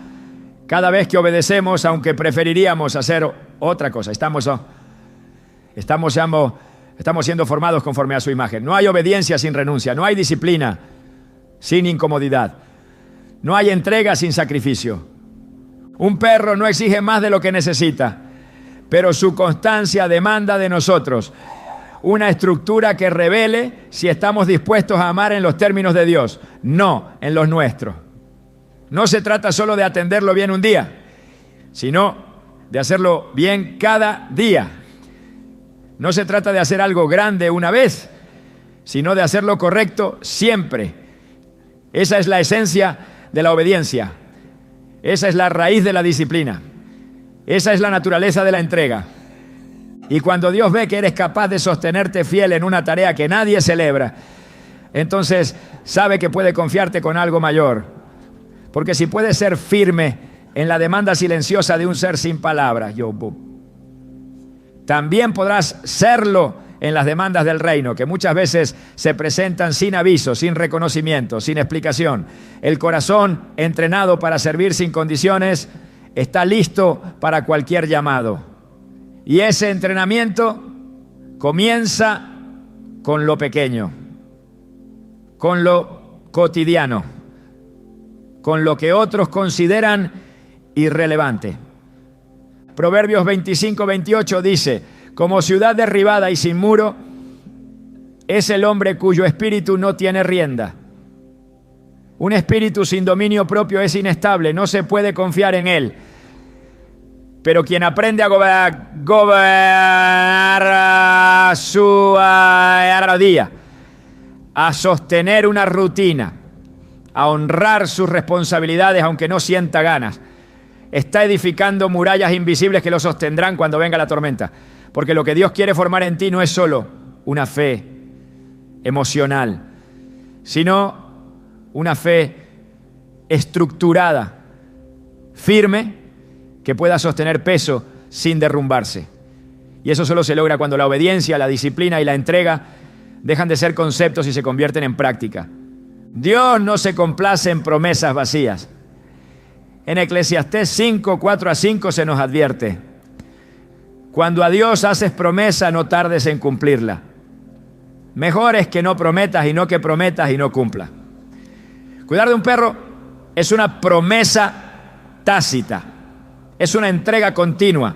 cada vez que obedecemos, aunque preferiríamos hacer otra cosa, estamos siendo formados conforme a su imagen. No hay obediencia sin renuncia, no hay disciplina sin incomodidad, no hay entrega sin sacrificio. Un perro no exige más de lo que necesita, pero su constancia demanda de nosotros una estructura que revele si estamos dispuestos a amar en los términos de Dios, no en los nuestros. No se trata solo de atenderlo bien un día, sino de hacerlo bien cada día. No se trata de hacer algo grande una vez, sino de hacerlo correcto siempre. Esa es la esencia de la obediencia. Esa es la raíz de la disciplina. Esa es la naturaleza de la entrega. Y cuando Dios ve que eres capaz de sostenerte fiel en una tarea que nadie celebra, entonces sabe que puede confiarte con algo mayor. Porque si puedes ser firme en la demanda silenciosa de un ser sin palabras, también podrás serlo en las demandas del reino, que muchas veces se presentan sin aviso, sin reconocimiento, sin explicación. El corazón, entrenado para servir sin condiciones, está listo para cualquier llamado. Y ese entrenamiento comienza con lo pequeño, con lo cotidiano, con lo que otros consideran irrelevante. Proverbios 25:28 dice: como ciudad derribada y sin muro es el hombre cuyo espíritu no tiene rienda. Un espíritu sin dominio propio es inestable, no se puede confiar en él. Pero quien aprende a gobernar su día, a sostener una rutina, a honrar sus responsabilidades aunque no sienta ganas, está edificando murallas invisibles que lo sostendrán cuando venga la tormenta. Porque lo que Dios quiere formar en ti no es solo una fe emocional, sino una fe estructurada, firme, que pueda sostener peso sin derrumbarse. Y eso solo se logra cuando la obediencia, la disciplina y la entrega dejan de ser conceptos y se convierten en práctica. Dios no se complace en promesas vacías. En Eclesiastés 5:4-5 se nos advierte: cuando a Dios haces promesa, no tardes en cumplirla. Mejor es que no prometas y no que prometas y no cumplas. Cuidar de un perro es una promesa tácita, es una entrega continua,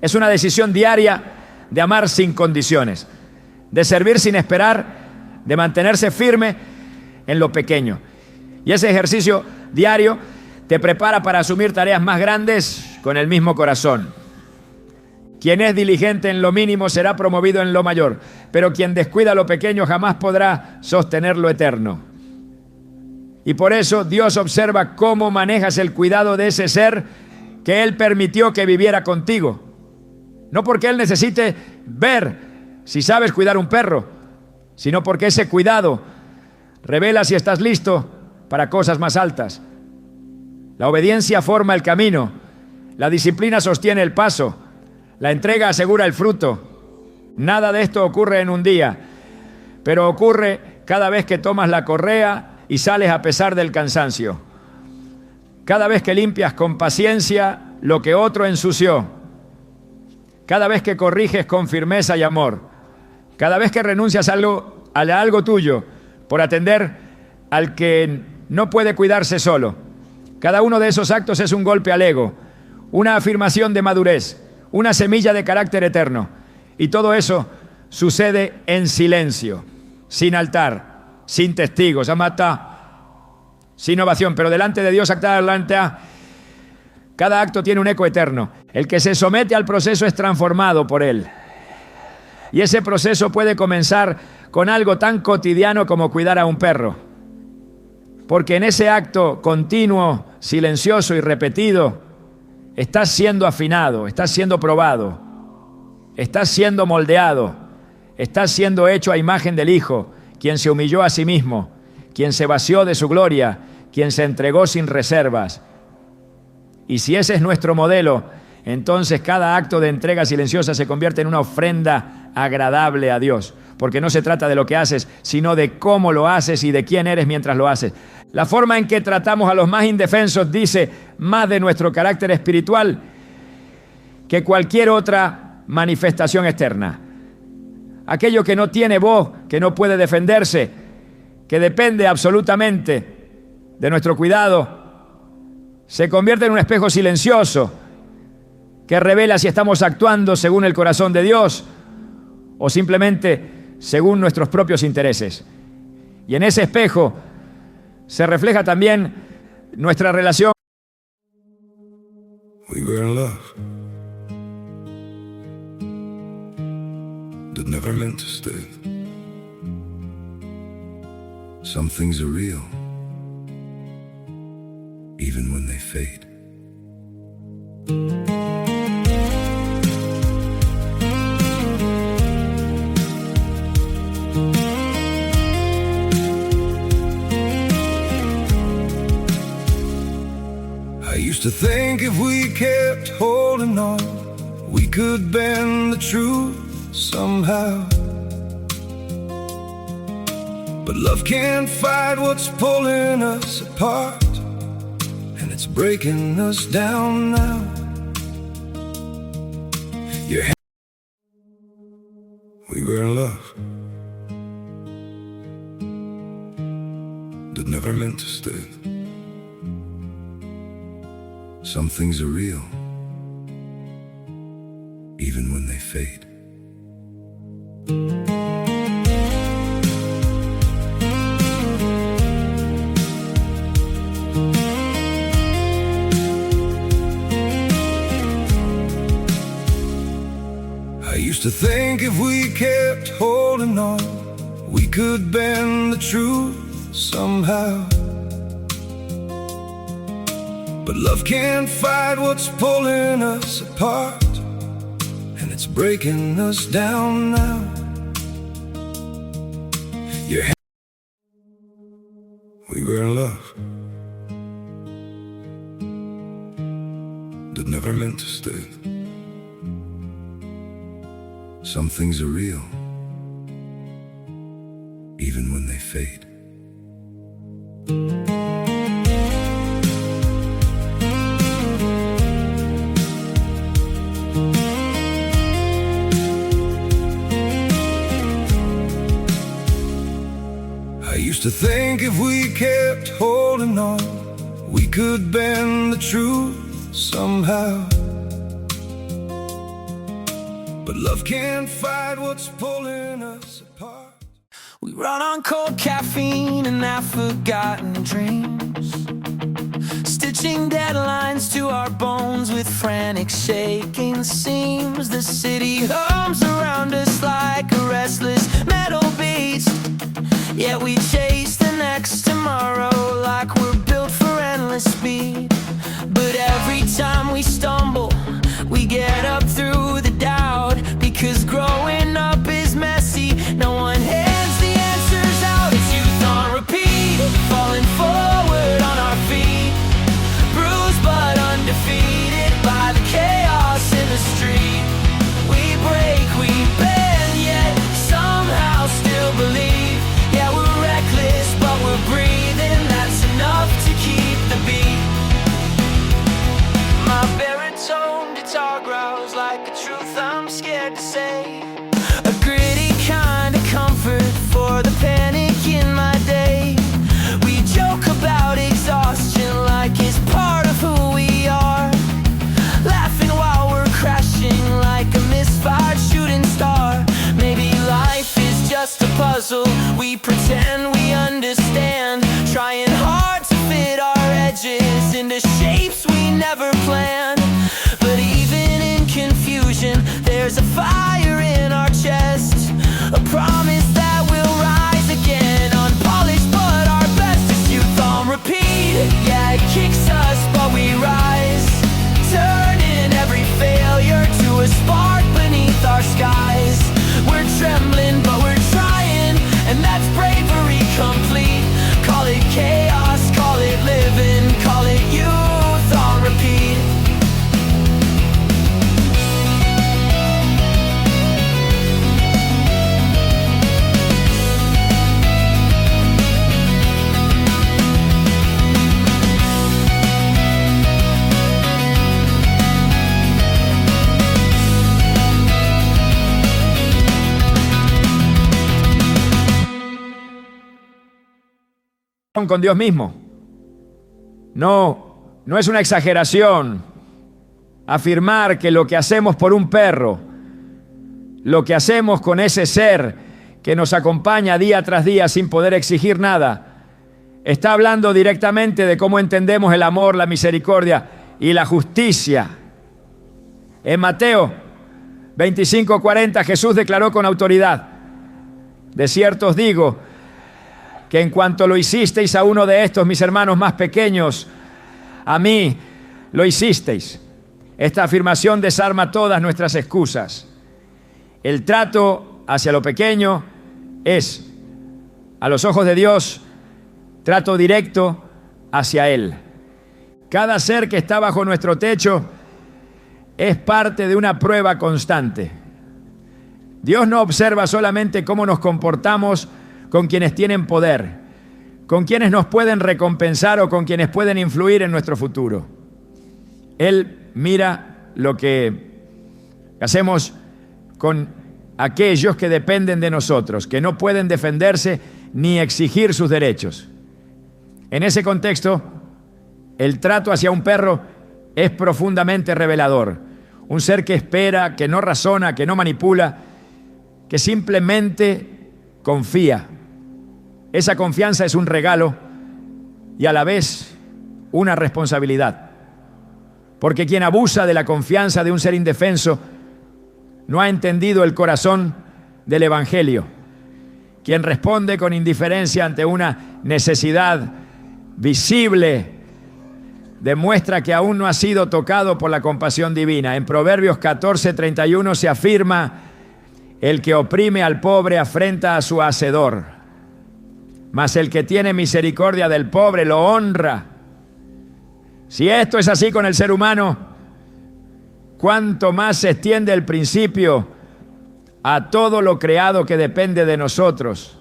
es una decisión diaria de amar sin condiciones, de servir sin esperar, de mantenerse firme en lo pequeño. Y ese ejercicio diario te prepara para asumir tareas más grandes con el mismo corazón. Quien es diligente en lo mínimo será promovido en lo mayor, pero quien descuida lo pequeño jamás podrá sostener lo eterno. Y por eso Dios observa cómo manejas el cuidado de ese ser que Él permitió que viviera contigo. No porque Él necesite ver si sabes cuidar un perro, sino porque ese cuidado revela si estás listo para cosas más altas. La obediencia forma el camino, la disciplina sostiene el paso, la entrega asegura el fruto. Nada de esto ocurre en un día, pero ocurre cada vez que tomas la correa y sales a pesar del cansancio. Cada vez que limpias con paciencia lo que otro ensució. Cada vez que corriges con firmeza y amor. Cada vez que renuncias a algo tuyo por atender al que no puede cuidarse solo. Cada uno de esos actos es un golpe al ego, una afirmación de madurez, una semilla de carácter eterno. Y todo eso sucede en silencio, sin altar, sin testigos, sin ovación, pero delante de Dios, cada acto tiene un eco eterno. El que se somete al proceso es transformado por él. Y ese proceso puede comenzar con algo tan cotidiano como cuidar a un perro. Porque en ese acto continuo, silencioso y repetido, estás siendo afinado, estás siendo probado, estás siendo moldeado, estás siendo hecho a imagen del Hijo, quien se humilló a sí mismo, quien se vació de su gloria, quien se entregó sin reservas. Y si ese es nuestro modelo, entonces cada acto de entrega silenciosa se convierte en una ofrenda agradable a Dios, porque no se trata de lo que haces, sino de cómo lo haces y de quién eres mientras lo haces. La forma en que tratamos a los más indefensos dice más de nuestro carácter espiritual que cualquier otra manifestación externa. Aquello que no tiene voz, que no puede defenderse, que depende absolutamente de nuestro cuidado, se convierte en un espejo silencioso que revela si estamos actuando según el corazón de Dios o simplemente según nuestros propios intereses. Y en ese espejo se refleja también nuestra relación. We were in love that never meant to stay. Some things are real, even when they fade. I used to think if we kept holding on, we could bend the truth somehow. But love can't fight what's pulling us apart, and it's breaking us down now. We were in love that never meant to stay. Some things are real, even when they fade. I used to think if we kept holding on, we could bend the truth somehow. But love can't fight what's pulling us apart, and it's breaking us down now. We were in love that never meant to stay. Some things are real, even when they fade. I used to think if we kept holding on, could bend the truth somehow. But love can't fight what's pulling us apart. We run on cold caffeine and half-forgotten dreams, stitching deadlines to our bones with frantic shaking seams. The city hums around us like a restless metal beast, yet we chase the next tomorrow like we're built for endless speed. But every time we stumble, we get up through the doubt, because growing up is messy. No one hands the answers out. It's youth on repeat, falling forward on our feet, bruised but undefeated by the chaos in the street. We break, we bend, yet somehow still believe. Yeah, we're reckless, but we're breathing. That's enough to keep the beat. My baritone guitar growls like a truth I'm scared to say, a gritty kind of comfort for the panic in my day. We joke about exhaustion like it's part of who we are, laughing while we're crashing like a misfired shooting star. Maybe life is just a puzzle we pretend we understand, trying hard to fit our edges into shapes we never planned. But even in confusion, there's a fire in our chest, a promise that we'll rise again, unpolished but our best. Is youth on repeat, yeah, it kicks us but we rise, turning every failure to a spark beneath our skies. We're trembling but we're trying, and that's bravery complete. Call it chaos, call it living, call it youth on repeat. Con Dios mismo. No es una exageración afirmar que lo que hacemos por un perro, lo que hacemos con ese ser que nos acompaña día tras día sin poder exigir nada, está hablando directamente de cómo entendemos el amor, la misericordia y la justicia. En Mateo 25:40 Jesús declaró con autoridad: de cierto os digo que en cuanto lo hicisteis a uno de estos mis hermanos más pequeños, a mí lo hicisteis. Esta afirmación desarma todas nuestras excusas. El trato hacia lo pequeño es, a los ojos de Dios, trato directo hacia Él. Cada ser que está bajo nuestro techo es parte de una prueba constante. Dios no observa solamente cómo nos comportamos con quienes tienen poder, con quienes nos pueden recompensar o con quienes pueden influir en nuestro futuro. Él mira lo que hacemos con aquellos que dependen de nosotros, que no pueden defenderse ni exigir sus derechos. En ese contexto, el trato hacia un perro es profundamente revelador. Un ser que espera, que no razona, que no manipula, que simplemente confía. Esa confianza es un regalo y a la vez una responsabilidad. Porque quien abusa de la confianza de un ser indefenso no ha entendido el corazón del Evangelio. Quien responde con indiferencia ante una necesidad visible demuestra que aún no ha sido tocado por la compasión divina. En Proverbios 14:31 se afirma: el que oprime al pobre afrenta a su hacedor, mas el que tiene misericordia del pobre lo honra. Si esto es así con el ser humano, cuánto más se extiende el principio a todo lo creado que depende de nosotros.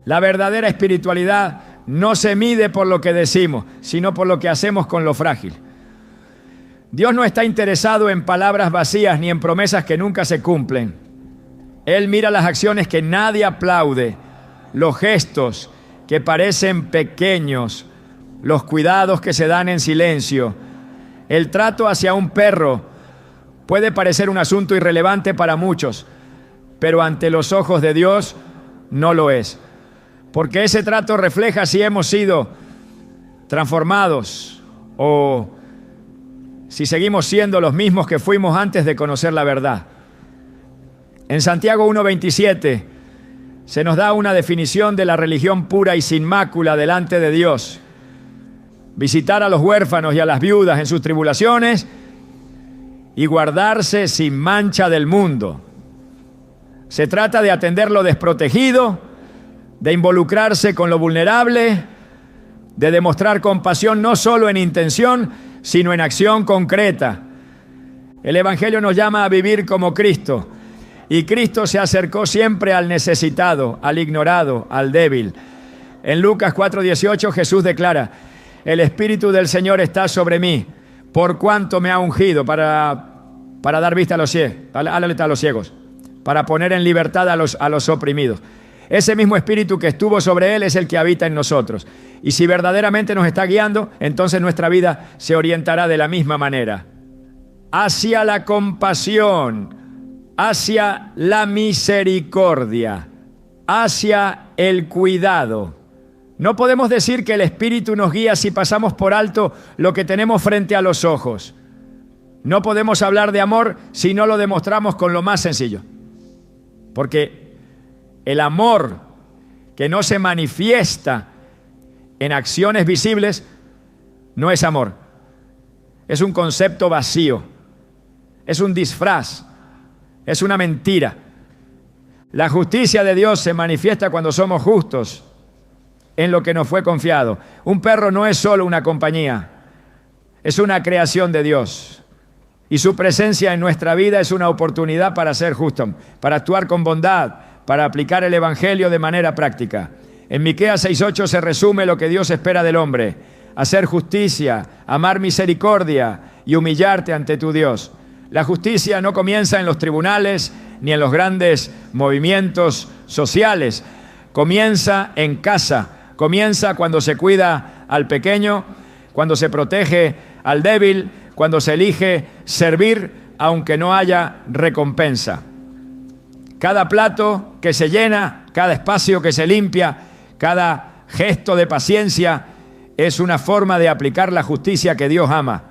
La verdadera espiritualidad no se mide por lo que decimos, sino por lo que hacemos con lo frágil. Dios no está interesado en palabras vacías ni en promesas que nunca se cumplen. Él mira las acciones que nadie aplaude, los gestos que parecen pequeños, los cuidados que se dan en silencio. El trato hacia un perro puede parecer un asunto irrelevante para muchos, pero ante los ojos de Dios no lo es. Porque ese trato refleja si hemos sido transformados o si seguimos siendo los mismos que fuimos antes de conocer la verdad. En Santiago 1:27 se nos da una definición de la religión pura y sin mácula delante de Dios. Visitar a los huérfanos y a las viudas en sus tribulaciones y guardarse sin mancha del mundo. Se trata de atender lo desprotegido, de involucrarse con lo vulnerable, de demostrar compasión no solo en intención, sino en acción concreta. El Evangelio nos llama a vivir como Cristo, y Cristo se acercó siempre al necesitado, al ignorado, al débil. En Lucas 4:18 Jesús declara: el Espíritu del Señor está sobre mí, por cuanto me ha ungido para dar vista a los ciegos, para poner en libertad a los oprimidos. Ese mismo Espíritu que estuvo sobre Él es el que habita en nosotros. Y si verdaderamente nos está guiando, entonces nuestra vida se orientará de la misma manera. Hacia la compasión, hacia la misericordia, hacia el cuidado. No podemos decir que el Espíritu nos guía si pasamos por alto lo que tenemos frente a los ojos. No podemos hablar de amor si no lo demostramos con lo más sencillo. Porque el amor que no se manifiesta en acciones visibles no es amor. Es un concepto vacío. Es un disfraz. Es una mentira. La justicia de Dios se manifiesta cuando somos justos en lo que nos fue confiado. Un perro no es solo una compañía. Es una creación de Dios. Y su presencia en nuestra vida es una oportunidad para ser justo, para actuar con bondad, para aplicar el Evangelio de manera práctica. En Miqueas 6:8 se resume lo que Dios espera del hombre: hacer justicia, amar misericordia y humillarte ante tu Dios. La justicia no comienza en los tribunales ni en los grandes movimientos sociales. Comienza en casa, comienza cuando se cuida al pequeño, cuando se protege al débil, cuando se elige servir aunque no haya recompensa. Cada plato que se llena, cada espacio que se limpia, cada gesto de paciencia es una forma de aplicar la justicia que Dios ama.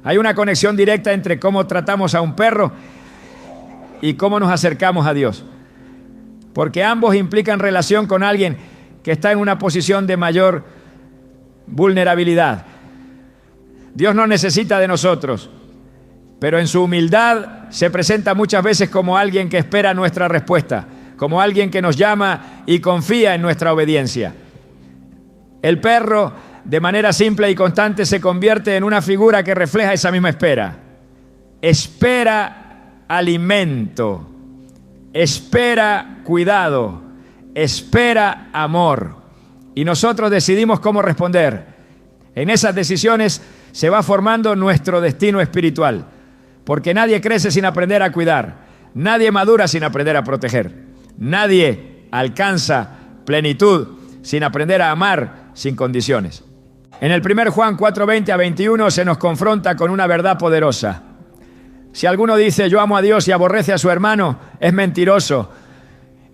Hay una conexión directa entre cómo tratamos a un perro y cómo nos acercamos a Dios, porque ambos implican relación con alguien que está en una posición de mayor vulnerabilidad. Dios no necesita de nosotros, pero en su humildad se presenta muchas veces como alguien que espera nuestra respuesta, como alguien que nos llama y confía en nuestra obediencia. El perro, de manera simple y constante, se convierte en una figura que refleja esa misma espera. Espera alimento, espera cuidado, espera amor. Y nosotros decidimos cómo responder. En esas decisiones se va formando nuestro destino espiritual, porque nadie crece sin aprender a cuidar, nadie madura sin aprender a proteger, nadie alcanza plenitud sin aprender a amar sin condiciones. En el 1 Juan 4:20-21 se nos confronta con una verdad poderosa. Si alguno dice yo amo a Dios y aborrece a su hermano, es mentiroso.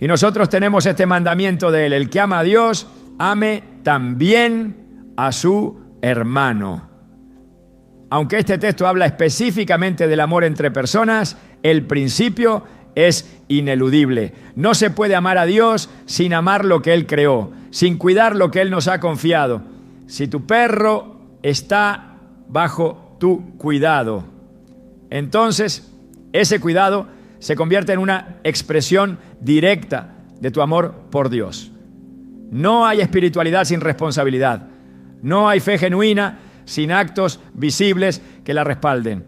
Y nosotros tenemos este mandamiento de él: el que ama a Dios, ame también a su hermano. Aunque este texto habla específicamente del amor entre personas, el principio es ineludible. No se puede amar a Dios sin amar lo que Él creó, sin cuidar lo que Él nos ha confiado. Si tu perro está bajo tu cuidado, entonces ese cuidado se convierte en una expresión directa de tu amor por Dios. No hay espiritualidad sin responsabilidad. No hay fe genuina sin actos visibles que la respalden.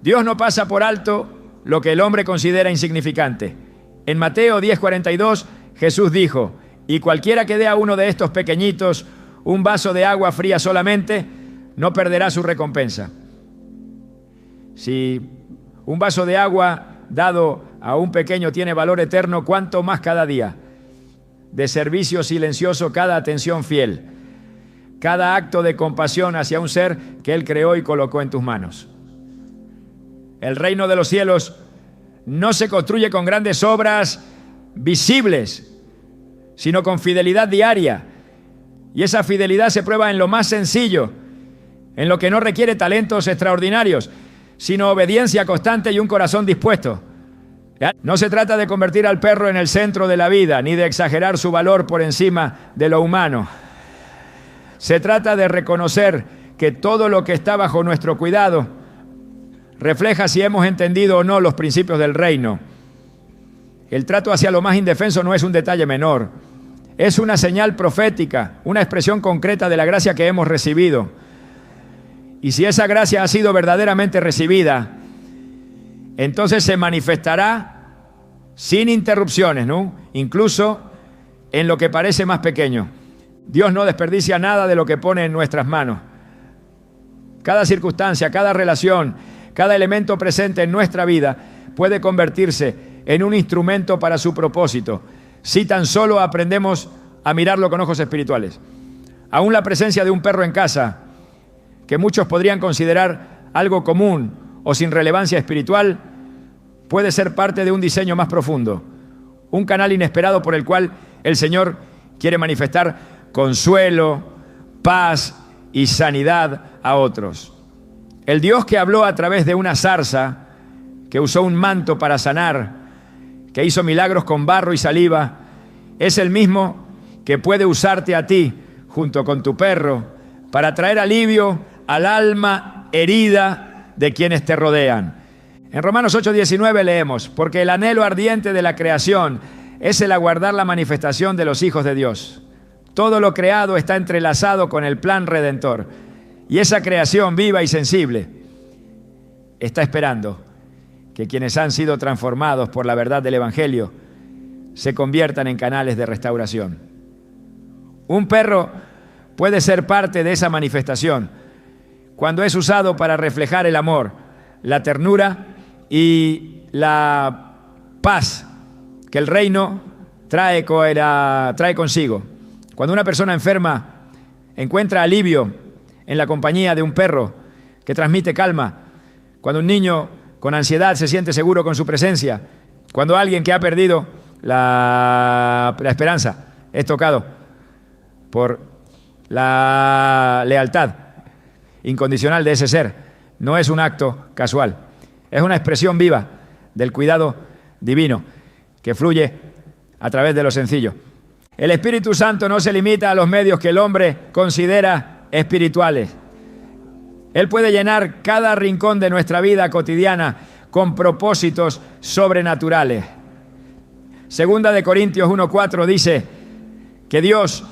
Dios no pasa por alto lo que el hombre considera insignificante. En Mateo 10:42, Jesús dijo: y cualquiera que dé a uno de estos pequeñitos un vaso de agua fría solamente, no perderá su recompensa. Si un vaso de agua dado a un pequeño tiene valor eterno, ¿cuánto más cada día de servicio silencioso, cada atención fiel? cada acto de compasión hacia un ser que Él creó y colocó en tus manos. El reino de los cielos no se construye con grandes obras visibles, sino con fidelidad diaria. Y esa fidelidad se prueba en lo más sencillo, en lo que no requiere talentos extraordinarios, sino obediencia constante y un corazón dispuesto. No se trata de convertir al perro en el centro de la vida, ni de exagerar su valor por encima de lo humano. Se trata de reconocer que todo lo que está bajo nuestro cuidado refleja si hemos entendido o no los principios del reino. El trato hacia lo más indefenso no es un detalle menor. Es una señal profética, una expresión concreta de la gracia que hemos recibido. Y si esa gracia ha sido verdaderamente recibida, entonces se manifestará sin interrupciones, ¿no? Incluso en lo que parece más pequeño. Dios no desperdicia nada de lo que pone en nuestras manos. Cada circunstancia, cada relación, cada elemento presente en nuestra vida puede convertirse en un instrumento para su propósito, si tan solo aprendemos a mirarlo con ojos espirituales. Aún la presencia de un perro en casa, que muchos podrían considerar algo común o sin relevancia espiritual, puede ser parte de un diseño más profundo, un canal inesperado por el cual el Señor quiere manifestar consuelo, paz y sanidad a otros. El Dios que habló a través de una zarza, que usó un manto para sanar, que hizo milagros con barro y saliva, es el mismo que puede usarte a ti, junto con tu perro, para traer alivio al alma herida de quienes te rodean. En Romanos 8:19 leemos: porque el anhelo ardiente de la creación es el aguardar la manifestación de los hijos de Dios. Todo lo creado está entrelazado con el plan redentor, y esa creación viva y sensible está esperando que quienes han sido transformados por la verdad del Evangelio se conviertan en canales de restauración. Un perro puede ser parte de esa manifestación cuando es usado para reflejar el amor, la ternura y la paz que el reino trae consigo. Cuando una persona enferma encuentra alivio en la compañía de un perro que transmite calma, cuando un niño con ansiedad se siente seguro con su presencia, cuando alguien que ha perdido la esperanza es tocado por la lealtad incondicional de ese ser, no es un acto casual, es una expresión viva del cuidado divino que fluye a través de lo sencillo. El Espíritu Santo no se limita a los medios que el hombre considera espirituales. Él puede llenar cada rincón de nuestra vida cotidiana con propósitos sobrenaturales. Segunda de Corintios 1:4 dice que Dios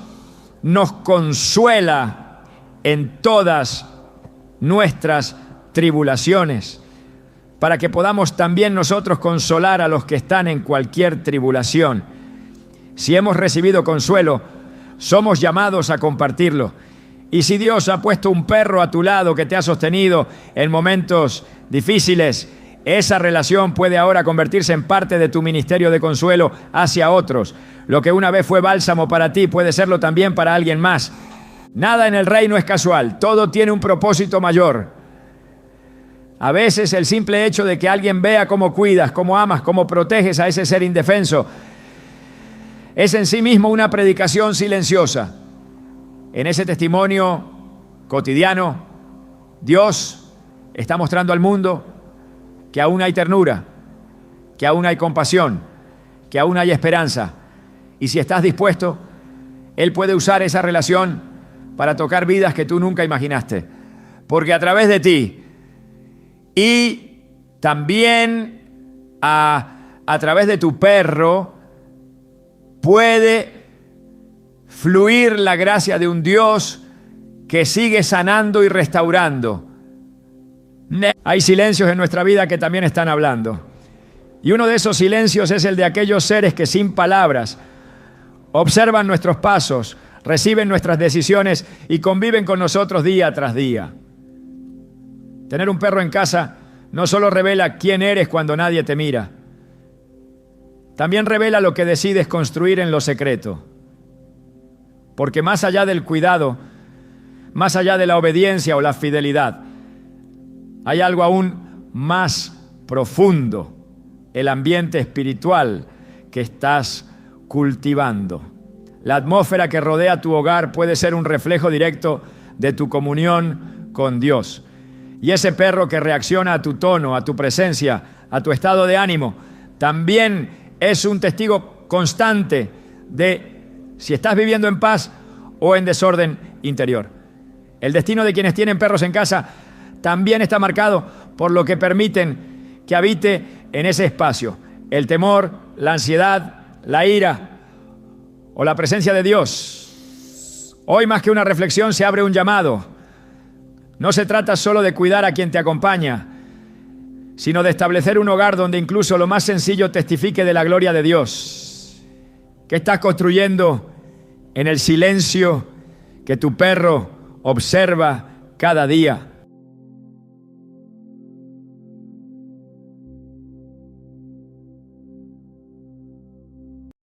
nos consuela en todas nuestras tribulaciones, para que podamos también nosotros consolar a los que están en cualquier tribulación. Si hemos recibido consuelo, somos llamados a compartirlo. Y si Dios ha puesto un perro a tu lado que te ha sostenido en momentos difíciles, esa relación puede ahora convertirse en parte de tu ministerio de consuelo hacia otros. Lo que una vez fue bálsamo para ti puede serlo también para alguien más. Nada en el reino es casual, todo tiene un propósito mayor. A veces el simple hecho de que alguien vea cómo cuidas, cómo amas, cómo proteges a ese ser indefenso, es en sí mismo una predicación silenciosa. En ese testimonio cotidiano, Dios está mostrando al mundo que aún hay ternura, que aún hay compasión, que aún hay esperanza. Y si estás dispuesto, Él puede usar esa relación para tocar vidas que tú nunca imaginaste. Porque a través de ti y también a través de tu perro puede fluir la gracia de un Dios que sigue sanando y restaurando. Hay silencios en nuestra vida que también están hablando. Y uno de esos silencios es el de aquellos seres que sin palabras observan nuestros pasos, reciben nuestras decisiones y conviven con nosotros día tras día. Tener un perro en casa no solo revela quién eres cuando nadie te mira, también revela lo que decides construir en lo secreto. Porque más allá del cuidado, más allá de la obediencia o la fidelidad. Hay algo aún más profundo, el ambiente espiritual que estás cultivando. La atmósfera que rodea tu hogar puede ser un reflejo directo de tu comunión con Dios. Y ese perro que reacciona a tu tono, a tu presencia, a tu estado de ánimo, también es un testigo constante de si estás viviendo en paz o en desorden interior. El destino de quienes tienen perros en casa también está marcado por lo que permiten que habite en ese espacio. El temor, la ansiedad, la ira o la presencia de Dios. Hoy más que una reflexión se abre un llamado. No se trata solo de cuidar a quien te acompaña, sino de establecer un hogar donde incluso lo más sencillo testifique de la gloria de Dios. ¿Qué estás construyendo en el silencio que tu perro observa cada día?